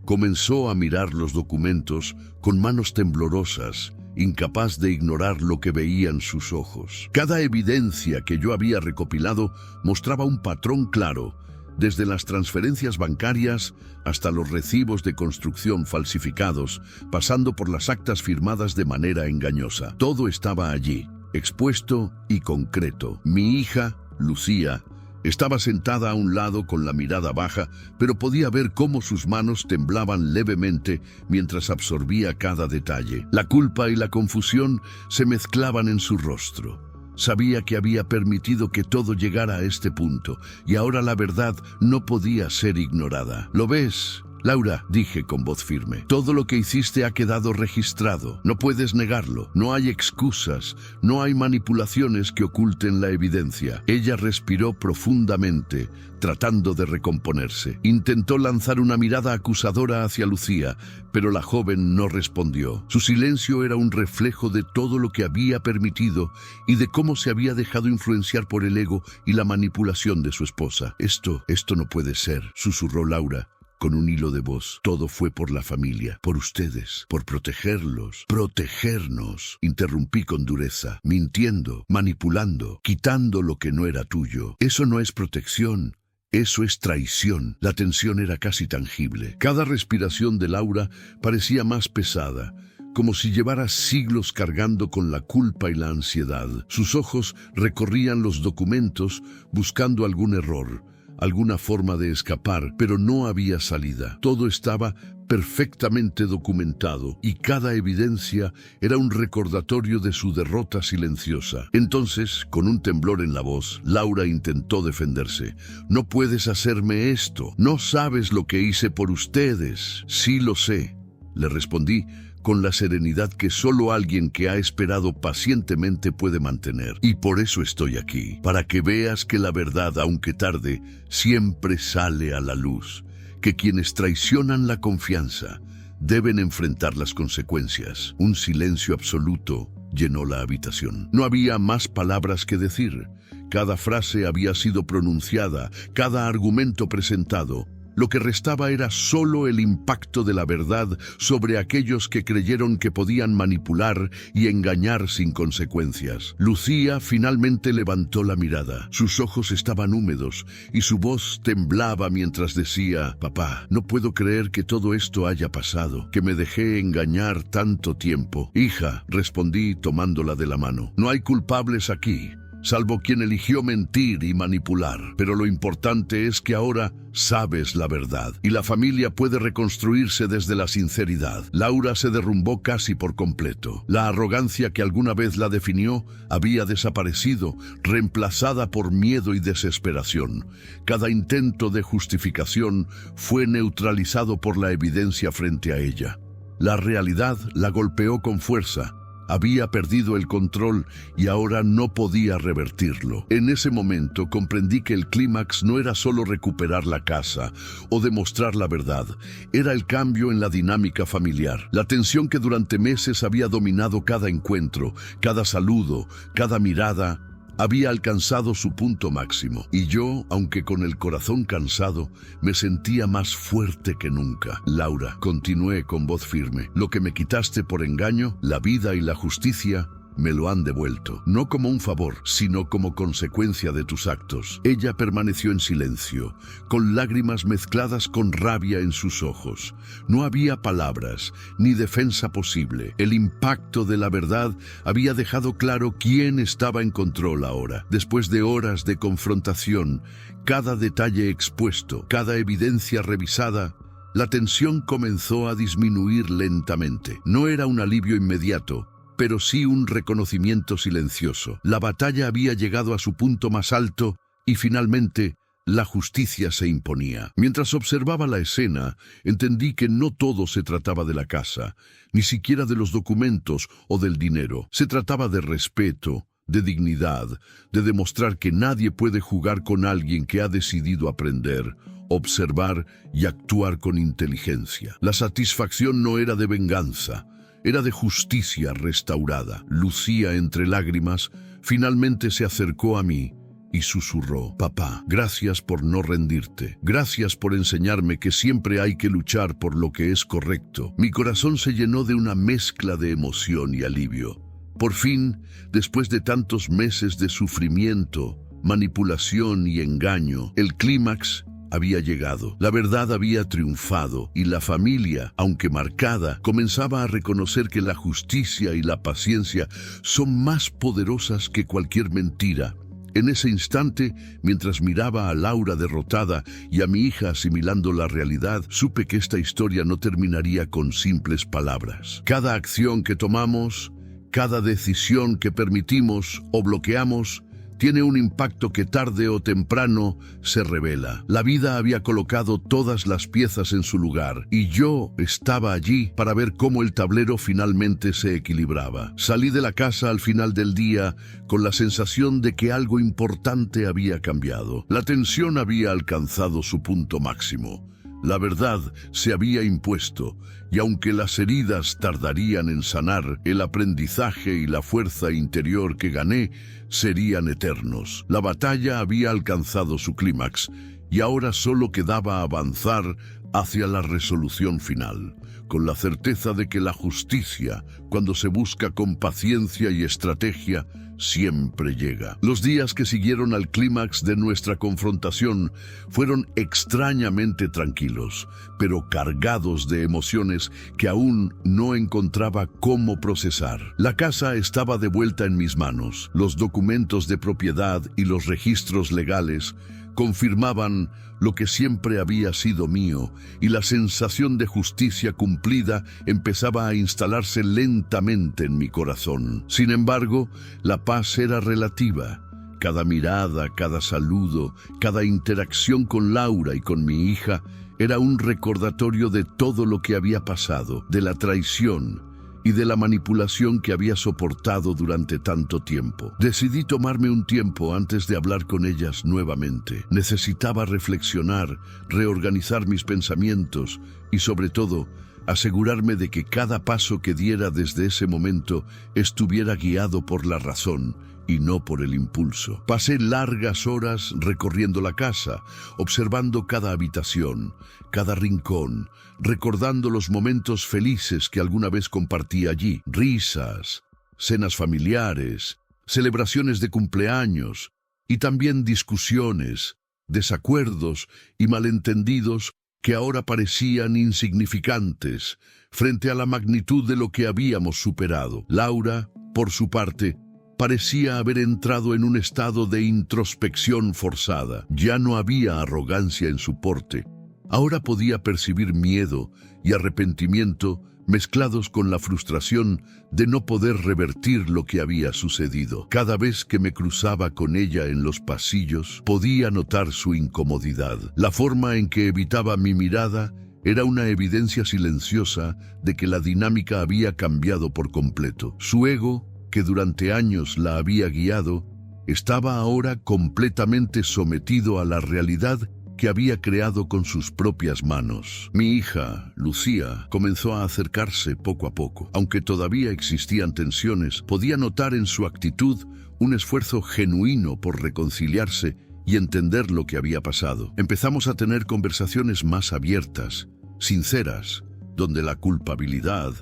Comenzó a mirar los documentos con manos temblorosas, incapaz de ignorar lo que veían sus ojos. Cada evidencia que yo había recopilado mostraba un patrón claro, desde las transferencias bancarias hasta los recibos de construcción falsificados, pasando por las actas firmadas de manera engañosa. Todo estaba allí, expuesto y concreto. Mi hija, Lucía, estaba sentada a un lado con la mirada baja, pero podía ver cómo sus manos temblaban levemente mientras absorbía cada detalle. La culpa y la confusión se mezclaban en su rostro. Sabía que había permitido que todo llegara a este punto, y ahora la verdad no podía ser ignorada. ¿Lo ves, Laura?, dije con voz firme. Todo lo que hiciste ha quedado registrado. No puedes negarlo. No hay excusas. No hay manipulaciones que oculten la evidencia. Ella respiró profundamente, tratando de recomponerse. Intentó lanzar una mirada acusadora hacia Lucía, pero la joven no respondió. Su silencio era un reflejo de todo lo que había permitido y de cómo se había dejado influenciar por el ego y la manipulación de su esposa. Esto no puede ser, susurró Laura con un hilo de voz. Todo fue por la familia, por ustedes, por protegerlos, protegernos. Interrumpí con dureza, mintiendo, manipulando, quitando lo que no era tuyo. Eso no es protección. Eso es traición. La tensión era casi tangible. Cada respiración de Laura parecía más pesada, como si llevara siglos cargando con la culpa y la ansiedad. Sus ojos recorrían los documentos buscando algún error, alguna forma de escapar, pero no había salida. Todo estaba perfectamente documentado y cada evidencia era un recordatorio de su derrota silenciosa. Entonces, con un temblor en la voz, Laura intentó defenderse. No puedes hacerme esto. No sabes lo que hice por ustedes. Sí lo sé, le respondí con la serenidad que solo alguien que ha esperado pacientemente puede mantener. Y por eso estoy aquí, para que veas que la verdad, aunque tarde, siempre sale a la luz, que quienes traicionan la confianza deben enfrentar las consecuencias. Un silencio absoluto llenó la habitación. No había más palabras que decir. Cada frase había sido pronunciada, cada argumento presentado. Lo que restaba era solo el impacto de la verdad sobre aquellos que creyeron que podían manipular y engañar sin consecuencias. Lucía finalmente levantó la mirada. Sus ojos estaban húmedos y su voz temblaba mientras decía: «Papá, no puedo creer que todo esto haya pasado, que me dejé engañar tanto tiempo». «Hija», respondí tomándola de la mano, «no hay culpables aquí, salvo quien eligió mentir y manipular. Pero lo importante es que ahora sabes la verdad y la familia puede reconstruirse desde la sinceridad». Laura se derrumbó casi por completo. La arrogancia que alguna vez la definió había desaparecido, reemplazada por miedo y desesperación. Cada intento de justificación fue neutralizado por la evidencia frente a ella. La realidad la golpeó con fuerza. Había perdido el control y ahora no podía revertirlo. En ese momento comprendí que el clímax no era solo recuperar la casa o demostrar la verdad, era el cambio en la dinámica familiar. La tensión que durante meses había dominado cada encuentro, cada saludo, cada mirada, había alcanzado su punto máximo. Y yo, aunque con el corazón cansado, me sentía más fuerte que nunca. «Laura», continué con voz firme, «lo que me quitaste por engaño, la vida y la justicia, me lo han devuelto, no como un favor, sino como consecuencia de tus actos. Ella permaneció en silencio, con lágrimas mezcladas con rabia en sus ojos. No había palabras, ni defensa posible. El impacto de la verdad había dejado claro quién estaba en control ahora. Después de horas de confrontación, cada detalle expuesto, cada evidencia revisada, la tensión comenzó a disminuir lentamente. No era un alivio inmediato, pero sí un reconocimiento silencioso. La batalla había llegado a su punto más alto y finalmente la justicia se imponía. Mientras observaba la escena, entendí que no todo se trataba de la casa, ni siquiera de los documentos o del dinero. Se trataba de respeto, de dignidad, de demostrar que nadie puede jugar con alguien que ha decidido aprender, observar y actuar con inteligencia. La satisfacción no era de venganza, era de justicia restaurada. Lucía entre lágrimas, finalmente se acercó a mí y susurró: «Papá, gracias por no rendirte. Gracias por enseñarme que siempre hay que luchar por lo que es correcto». Mi corazón se llenó de una mezcla de emoción y alivio. Por fin, después de tantos meses de sufrimiento, manipulación y engaño, el clímax había llegado. La verdad había triunfado y la familia, aunque marcada, comenzaba a reconocer que la justicia y la paciencia son más poderosas que cualquier mentira. En ese instante, mientras miraba a Laura derrotada y a mi hija asimilando la realidad, supe que esta historia no terminaría con simples palabras. Cada acción que tomamos, cada decisión que permitimos o bloqueamos, tiene un impacto que tarde o temprano se revela. La vida había colocado todas las piezas en su lugar y yo estaba allí para ver cómo el tablero finalmente se equilibraba. Salí de la casa al final del día con la sensación de que algo importante había cambiado. La tensión había alcanzado su punto máximo. La verdad se había impuesto, y aunque las heridas tardarían en sanar, el aprendizaje y la fuerza interior que gané serían eternos. La batalla había alcanzado su clímax, y ahora solo quedaba avanzar hacia la resolución final, con la certeza de que la justicia, cuando se busca con paciencia y estrategia, siempre llega. Los días que siguieron al clímax de nuestra confrontación fueron extrañamente tranquilos, pero cargados de emociones que aún no encontraba cómo procesar. La casa estaba de vuelta en mis manos. Los documentos de propiedad y los registros legales confirmaban lo que siempre había sido mío, y la sensación de justicia cumplida empezaba a instalarse lentamente en mi corazón. Sin embargo, la paz era relativa. Cada mirada, cada saludo, cada interacción con Laura y con mi hija era un recordatorio de todo lo que había pasado, de la traición y de la manipulación que había soportado durante tanto tiempo. Decidí tomarme un tiempo antes de hablar con ellas nuevamente. Necesitaba reflexionar, reorganizar mis pensamientos y, sobre todo, asegurarme de que cada paso que diera desde ese momento estuviera guiado por la razón y no por el impulso. Pasé largas horas recorriendo la casa, observando cada habitación, cada rincón, recordando los momentos felices que alguna vez compartí allí. Risas, cenas familiares, celebraciones de cumpleaños y también discusiones, desacuerdos y malentendidos que ahora parecían insignificantes frente a la magnitud de lo que habíamos superado. Laura, por su parte, parecía haber entrado en un estado de introspección forzada. Ya no había arrogancia en su porte. Ahora podía percibir miedo y arrepentimiento mezclados con la frustración de no poder revertir lo que había sucedido. Cada vez que me cruzaba con ella en los pasillos, podía notar su incomodidad. La forma en que evitaba mi mirada era una evidencia silenciosa de que la dinámica había cambiado por completo. Su ego, que durante años la había guiado, estaba ahora completamente sometido a la realidad que había creado con sus propias manos. Mi hija, Lucía, comenzó a acercarse poco a poco. Aunque todavía existían tensiones, podía notar en su actitud un esfuerzo genuino por reconciliarse y entender lo que había pasado. Empezamos a tener conversaciones más abiertas, sinceras, donde la culpabilidad,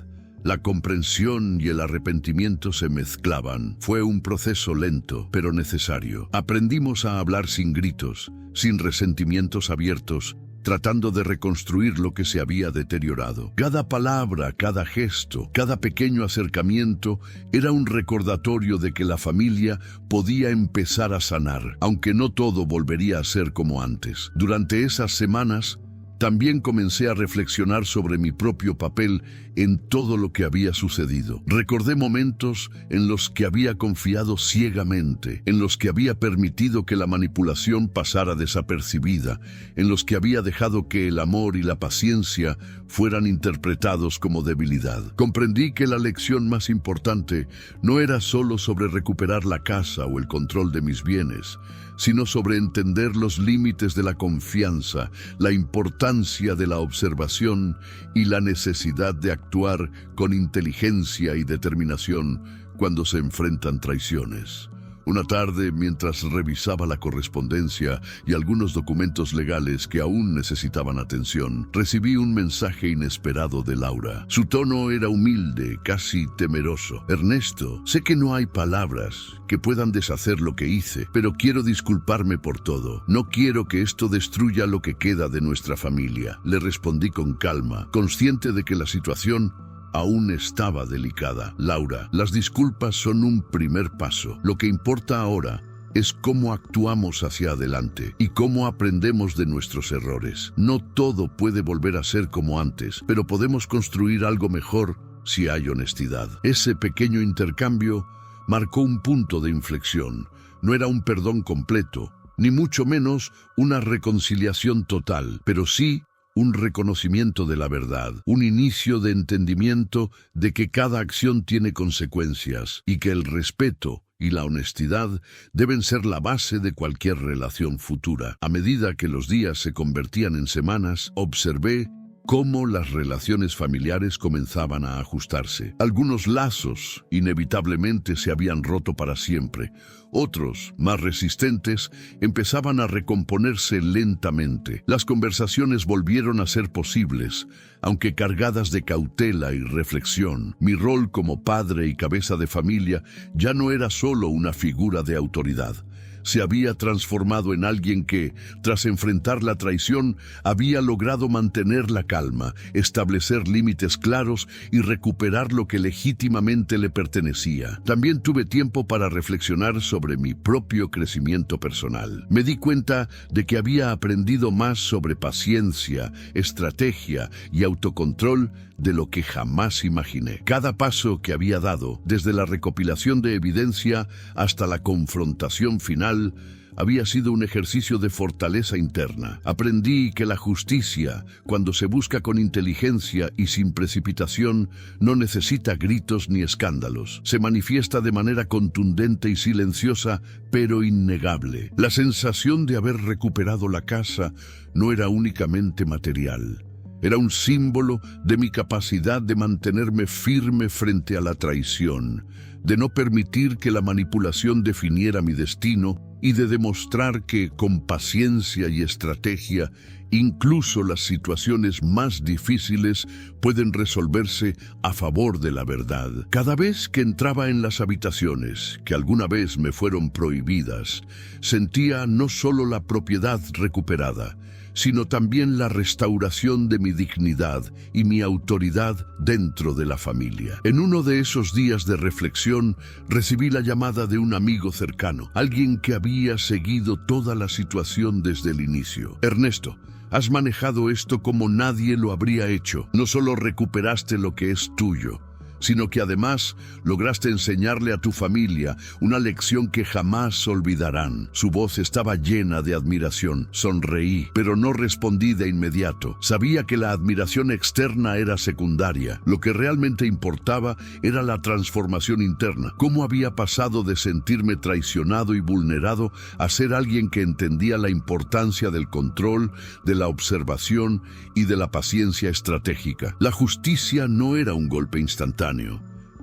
La comprensión y el arrepentimiento se mezclaban. Fue un proceso lento, pero necesario. Aprendimos a hablar sin gritos, sin resentimientos abiertos, tratando de reconstruir lo que se había deteriorado. Cada palabra, cada gesto, cada pequeño acercamiento era un recordatorio de que la familia podía empezar a sanar, aunque no todo volvería a ser como antes. Durante esas semanas, también comencé a reflexionar sobre mi propio papel en todo lo que había sucedido. Recordé momentos en los que había confiado ciegamente, en los que había permitido que la manipulación pasara desapercibida, en los que había dejado que el amor y la paciencia fueran interpretados como debilidad. Comprendí que la lección más importante no era solo sobre recuperar la casa o el control de mis bienes, sino sobre entender los límites de la confianza, la importancia de la observación y la necesidad de actuar con inteligencia y determinación cuando se enfrentan traiciones. Una tarde, mientras revisaba la correspondencia y algunos documentos legales que aún necesitaban atención, recibí un mensaje inesperado de Laura. Su tono era humilde, casi temeroso. «Ernesto, sé que no hay palabras que puedan deshacer lo que hice, pero quiero disculparme por todo. No quiero que esto destruya lo que queda de nuestra familia». Le respondí con calma, consciente de que la situación aún estaba delicada. «Laura, las disculpas son un primer paso. Lo que importa ahora es cómo actuamos hacia adelante y cómo aprendemos de nuestros errores. No todo puede volver a ser como antes, pero podemos construir algo mejor si hay honestidad». Ese pequeño intercambio marcó un punto de inflexión. No era un perdón completo, ni mucho menos una reconciliación total, pero sí un reconocimiento de la verdad, un inicio de entendimiento de que cada acción tiene consecuencias y que el respeto y la honestidad deben ser la base de cualquier relación futura. A medida que los días se convertían en semanas, observé cómo las relaciones familiares comenzaban a ajustarse. Algunos lazos inevitablemente se habían roto para siempre. Otros, más resistentes, empezaban a recomponerse lentamente. Las conversaciones volvieron a ser posibles, aunque cargadas de cautela y reflexión. Mi rol como padre y cabeza de familia ya no era solo una figura de autoridad. Se había transformado en alguien que, tras enfrentar la traición, había logrado mantener la calma, establecer límites claros y recuperar lo que legítimamente le pertenecía. También tuve tiempo para reflexionar sobre mi propio crecimiento personal. Me di cuenta de que había aprendido más sobre paciencia, estrategia y autocontrol de lo que jamás imaginé. Cada paso que había dado, desde la recopilación de evidencia hasta la confrontación final, había sido un ejercicio de fortaleza interna. Aprendí que la justicia, cuando se busca con inteligencia y sin precipitación, no necesita gritos ni escándalos. Se manifiesta de manera contundente y silenciosa, pero innegable. La sensación de haber recuperado la casa no era únicamente material. Era un símbolo de mi capacidad de mantenerme firme frente a la traición, de no permitir que la manipulación definiera mi destino y de demostrar que, con paciencia y estrategia, incluso las situaciones más difíciles pueden resolverse a favor de la verdad. Cada vez que entraba en las habitaciones, que alguna vez me fueron prohibidas, sentía no solo la propiedad recuperada, sino también la restauración de mi dignidad y mi autoridad dentro de la familia. En uno de esos días de reflexión, recibí la llamada de un amigo cercano, alguien que había seguido toda la situación desde el inicio. «Ernesto, has manejado esto como nadie lo habría hecho. No solo recuperaste lo que es tuyo, sino que además lograste enseñarle a tu familia una lección que jamás olvidarán». Su voz estaba llena de admiración. Sonreí, pero no respondí de inmediato. Sabía que la admiración externa era secundaria. Lo que realmente importaba era la transformación interna. ¿Cómo había pasado de sentirme traicionado y vulnerado a ser alguien que entendía la importancia del control, de la observación y de la paciencia estratégica? La justicia no era un golpe instantáneo.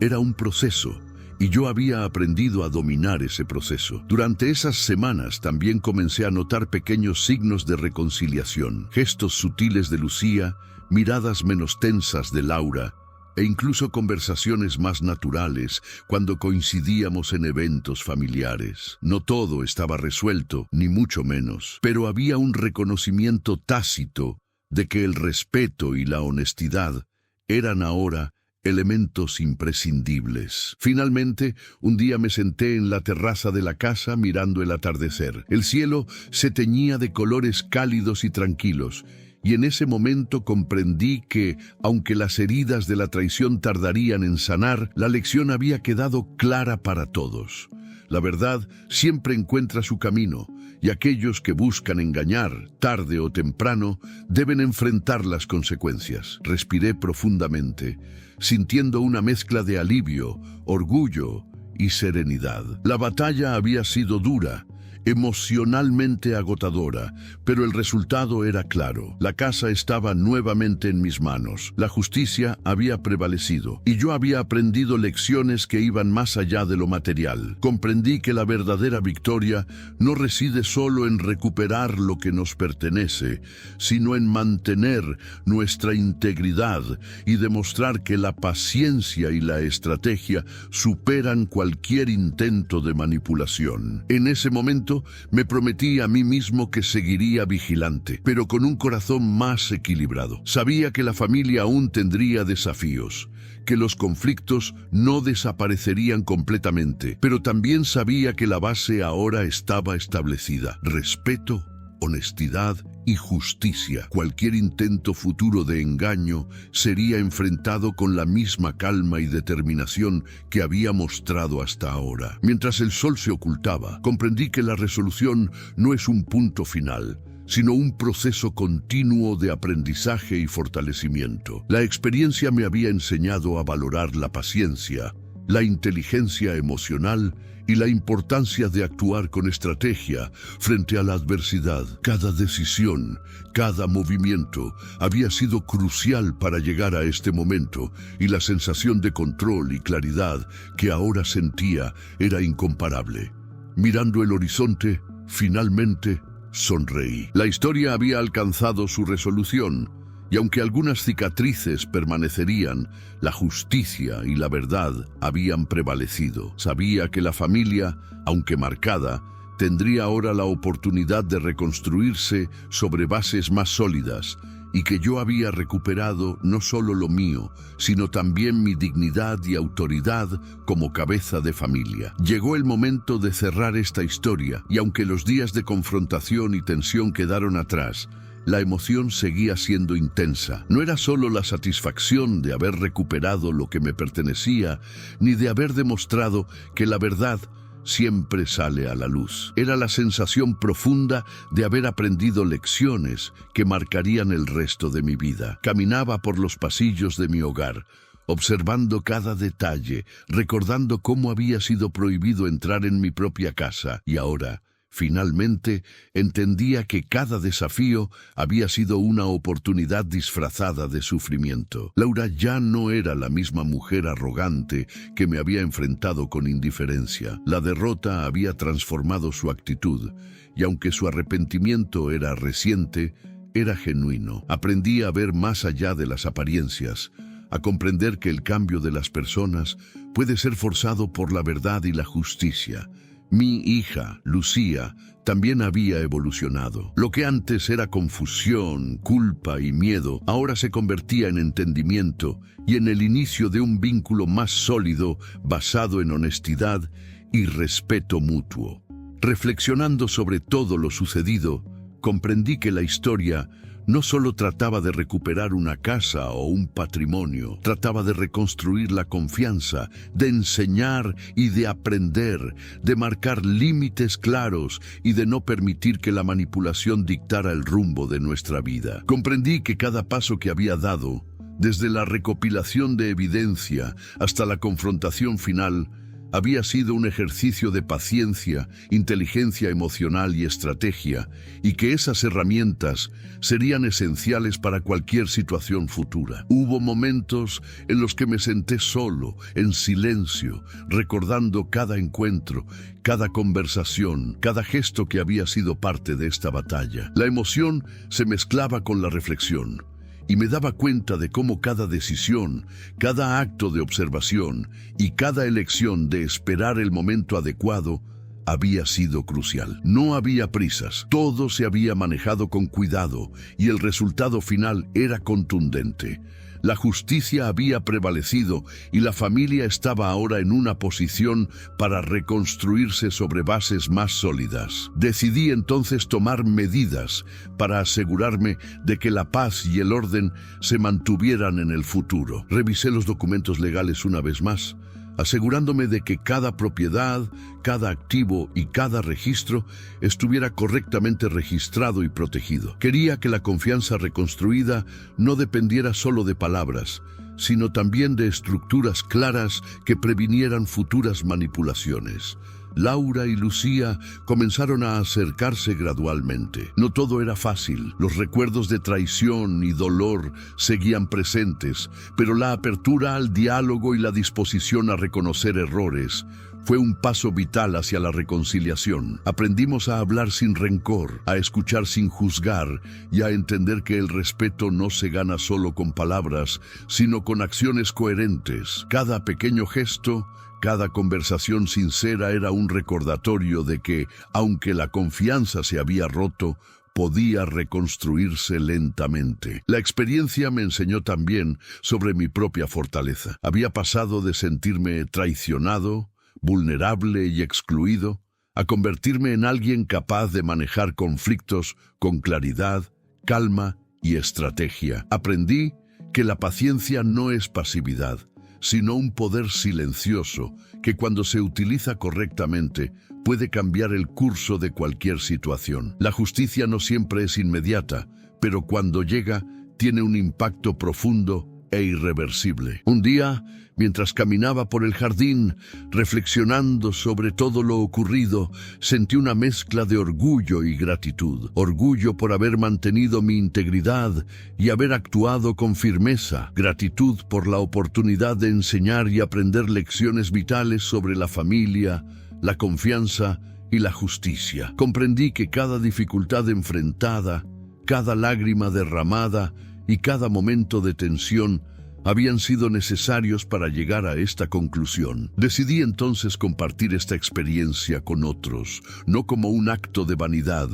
Era un proceso, y yo había aprendido a dominar ese proceso. Durante esas semanas también comencé a notar pequeños signos de reconciliación, gestos sutiles de Lucía, miradas menos tensas de Laura, e incluso conversaciones más naturales cuando coincidíamos en eventos familiares. No todo estaba resuelto, ni mucho menos, pero había un reconocimiento tácito de que el respeto y la honestidad eran ahora elementos imprescindibles. Finalmente, un día me senté en la terraza de la casa mirando el atardecer. El cielo se teñía de colores cálidos y tranquilos, y en ese momento comprendí que, aunque las heridas de la traición tardarían en sanar, la lección había quedado clara para todos. La verdad siempre encuentra su camino, y aquellos que buscan engañar, tarde o temprano, deben enfrentar las consecuencias. Respiré profundamente, sintiendo una mezcla de alivio, orgullo y serenidad. La batalla había sido dura, emocionalmente agotadora, pero el resultado era claro. La casa estaba nuevamente en mis manos. La justicia había prevalecido, y yo había aprendido lecciones que iban más allá de lo material. Comprendí que la verdadera victoria no reside solo en recuperar lo que nos pertenece, sino en mantener nuestra integridad y demostrar que la paciencia y la estrategia superan cualquier intento de manipulación. En ese momento me prometí a mí mismo que seguiría vigilante, pero con un corazón más equilibrado. Sabía que la familia aún tendría desafíos, que los conflictos no desaparecerían completamente, pero también sabía que la base ahora estaba establecida: respeto, honestidad y justicia. Cualquier intento futuro de engaño sería enfrentado con la misma calma y determinación que había mostrado hasta ahora. Mientras el sol se ocultaba, comprendí que la resolución no es un punto final, sino un proceso continuo de aprendizaje y fortalecimiento. La experiencia me había enseñado a valorar la paciencia, la inteligencia emocional y la importancia de actuar con estrategia frente a la adversidad. Cada decisión, cada movimiento había sido crucial para llegar a este momento, y la sensación de control y claridad que ahora sentía era incomparable. Mirando el horizonte, finalmente sonreí. La historia había alcanzado su resolución, y aunque algunas cicatrices permanecerían, la justicia y la verdad habían prevalecido. Sabía que la familia, aunque marcada, tendría ahora la oportunidad de reconstruirse sobre bases más sólidas, y que yo había recuperado no solo lo mío, sino también mi dignidad y autoridad como cabeza de familia. Llegó el momento de cerrar esta historia, y aunque los días de confrontación y tensión quedaron atrás, la emoción seguía siendo intensa. No era solo la satisfacción de haber recuperado lo que me pertenecía, ni de haber demostrado que la verdad siempre sale a la luz. Era la sensación profunda de haber aprendido lecciones que marcarían el resto de mi vida. Caminaba por los pasillos de mi hogar, observando cada detalle, recordando cómo había sido prohibido entrar en mi propia casa, y ahora, finalmente, entendía que cada desafío había sido una oportunidad disfrazada de sufrimiento. Laura ya no era la misma mujer arrogante que me había enfrentado con indiferencia. La derrota había transformado su actitud, y aunque su arrepentimiento era reciente, era genuino. Aprendí a ver más allá de las apariencias, a comprender que el cambio de las personas puede ser forzado por la verdad y la justicia. Mi hija, Lucía, también había evolucionado. Lo que antes era confusión, culpa y miedo, ahora se convertía en entendimiento y en el inicio de un vínculo más sólido basado en honestidad y respeto mutuo. Reflexionando sobre todo lo sucedido, comprendí que la historia no solo trataba de recuperar una casa o un patrimonio, trataba de reconstruir la confianza, de enseñar y de aprender, de marcar límites claros y de no permitir que la manipulación dictara el rumbo de nuestra vida. Comprendí que cada paso que había dado, desde la recopilación de evidencia hasta la confrontación final, había sido un ejercicio de paciencia, inteligencia emocional y estrategia, y que esas herramientas serían esenciales para cualquier situación futura. Hubo momentos en los que me senté solo, en silencio, recordando cada encuentro, cada conversación, cada gesto que había sido parte de esta batalla. La emoción se mezclaba con la reflexión, y me daba cuenta de cómo cada decisión, cada acto de observación y cada elección de esperar el momento adecuado había sido crucial. No había prisas, todo se había manejado con cuidado y el resultado final era contundente. La justicia había prevalecido y la familia estaba ahora en una posición para reconstruirse sobre bases más sólidas. Decidí entonces tomar medidas para asegurarme de que la paz y el orden se mantuvieran en el futuro. Revisé los documentos legales una vez más, asegurándome de que cada propiedad, cada activo y cada registro estuviera correctamente registrado y protegido. Quería que la confianza reconstruida no dependiera solo de palabras, sino también de estructuras claras que previnieran futuras manipulaciones. Laura y Lucía comenzaron a acercarse gradualmente. No todo era fácil, los recuerdos de traición y dolor seguían presentes, pero la apertura al diálogo y la disposición a reconocer errores fue un paso vital hacia la reconciliación. Aprendimos a hablar sin rencor, a escuchar sin juzgar y a entender que el respeto no se gana solo con palabras, sino con acciones coherentes. Cada pequeño gesto, cada conversación sincera era un recordatorio de que, aunque la confianza se había roto, podía reconstruirse lentamente. La experiencia me enseñó también sobre mi propia fortaleza. Había pasado de sentirme traicionado, vulnerable y excluido, a convertirme en alguien capaz de manejar conflictos con claridad, calma y estrategia. Aprendí que la paciencia no es pasividad, sino un poder silencioso que cuando se utiliza correctamente puede cambiar el curso de cualquier situación. La justicia no siempre es inmediata, pero cuando llega tiene un impacto profundo e irreversible. Un día, mientras caminaba por el jardín, reflexionando sobre todo lo ocurrido, sentí una mezcla de orgullo y gratitud. Orgullo por haber mantenido mi integridad y haber actuado con firmeza. Gratitud por la oportunidad de enseñar y aprender lecciones vitales sobre la familia, la confianza y la justicia. Comprendí que cada dificultad enfrentada, cada lágrima derramada y cada momento de tensión habían sido necesarios para llegar a esta conclusión. Decidí entonces compartir esta experiencia con otros, no como un acto de vanidad,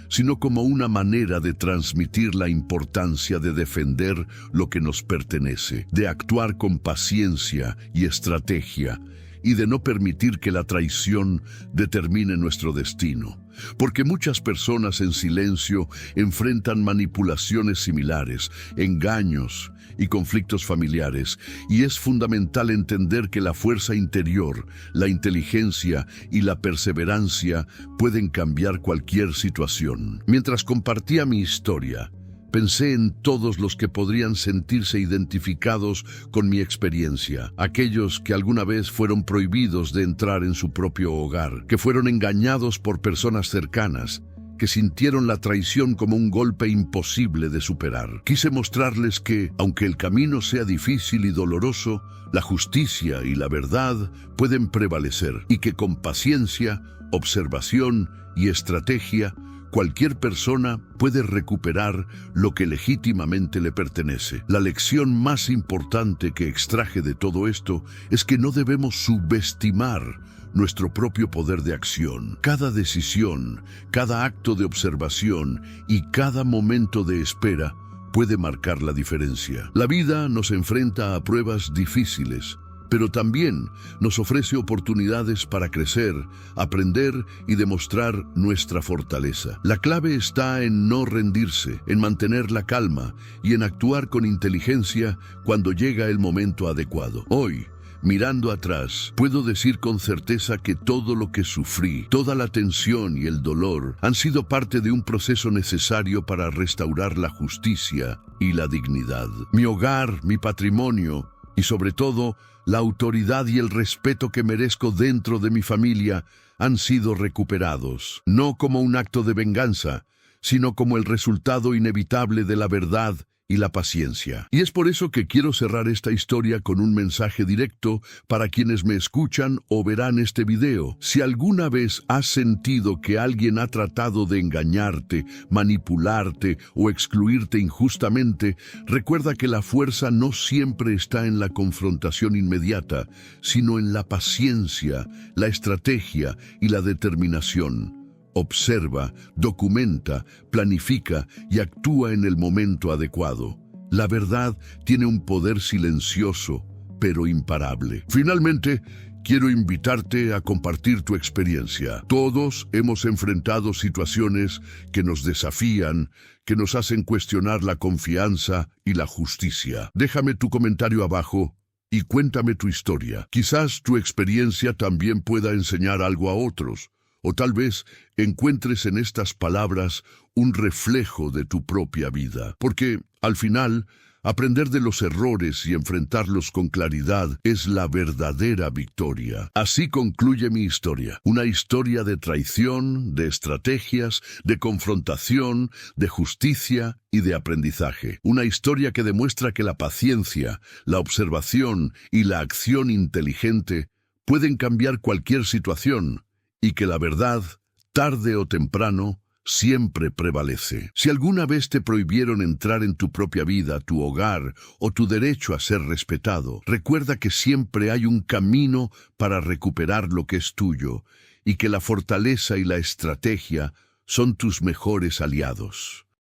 sino como una manera de transmitir la importancia de defender lo que nos pertenece, de actuar con paciencia y estrategia, y de no permitir que la traición determine nuestro destino. Porque muchas personas en silencio enfrentan manipulaciones similares, engaños y conflictos familiares, y es fundamental entender que la fuerza interior, la inteligencia y la perseverancia pueden cambiar cualquier situación. Mientras compartía mi historia, pensé en todos los que podrían sentirse identificados con mi experiencia, aquellos que alguna vez fueron prohibidos de entrar en su propio hogar, que fueron engañados por personas cercanas, que sintieron la traición como un golpe imposible de superar. Quise mostrarles que, aunque el camino sea difícil y doloroso, la justicia y la verdad pueden prevalecer, y que con paciencia, observación y estrategia, cualquier persona puede recuperar lo que legítimamente le pertenece. La lección más importante que extraje de todo esto es que no debemos subestimar nuestro propio poder de acción. Cada decisión, cada acto de observación y cada momento de espera puede marcar la diferencia. La vida nos enfrenta a pruebas difíciles, pero también nos ofrece oportunidades para crecer, aprender y demostrar nuestra fortaleza. La clave está en no rendirse, en mantener la calma y en actuar con inteligencia cuando llega el momento adecuado. Hoy, mirando atrás, puedo decir con certeza que todo lo que sufrí, toda la tensión y el dolor han sido parte de un proceso necesario para restaurar la justicia y la dignidad. Mi hogar, mi patrimonio y sobre todo, la autoridad y el respeto que merezco dentro de mi familia han sido recuperados, no como un acto de venganza, sino como el resultado inevitable de la verdad y la paciencia. Y es por eso que quiero cerrar esta historia con un mensaje directo para quienes me escuchan o verán este video. Si alguna vez has sentido que alguien ha tratado de engañarte, manipularte o excluirte injustamente, recuerda que la fuerza no siempre está en la confrontación inmediata, sino en la paciencia, la estrategia y la determinación. Observa, documenta, planifica y actúa en el momento adecuado. La verdad tiene un poder silencioso, pero imparable. Finalmente, quiero invitarte a compartir tu experiencia. Todos hemos enfrentado situaciones que nos desafían, que nos hacen cuestionar la confianza y la justicia. Déjame tu comentario abajo y cuéntame tu historia. Quizás tu experiencia también pueda enseñar algo a otros. O tal vez encuentres en estas palabras un reflejo de tu propia vida. Porque, al final, aprender de los errores y enfrentarlos con claridad es la verdadera victoria. Así concluye mi historia. Una historia de traición, de estrategias, de confrontación, de justicia y de aprendizaje. Una historia que demuestra que la paciencia, la observación y la acción inteligente pueden cambiar cualquier situación, y que la verdad, tarde o temprano, siempre prevalece. Si alguna vez te prohibieron entrar en tu propia vida, tu hogar o tu derecho a ser respetado, recuerda que siempre hay un camino para recuperar lo que es tuyo y que la fortaleza y la estrategia son tus mejores aliados.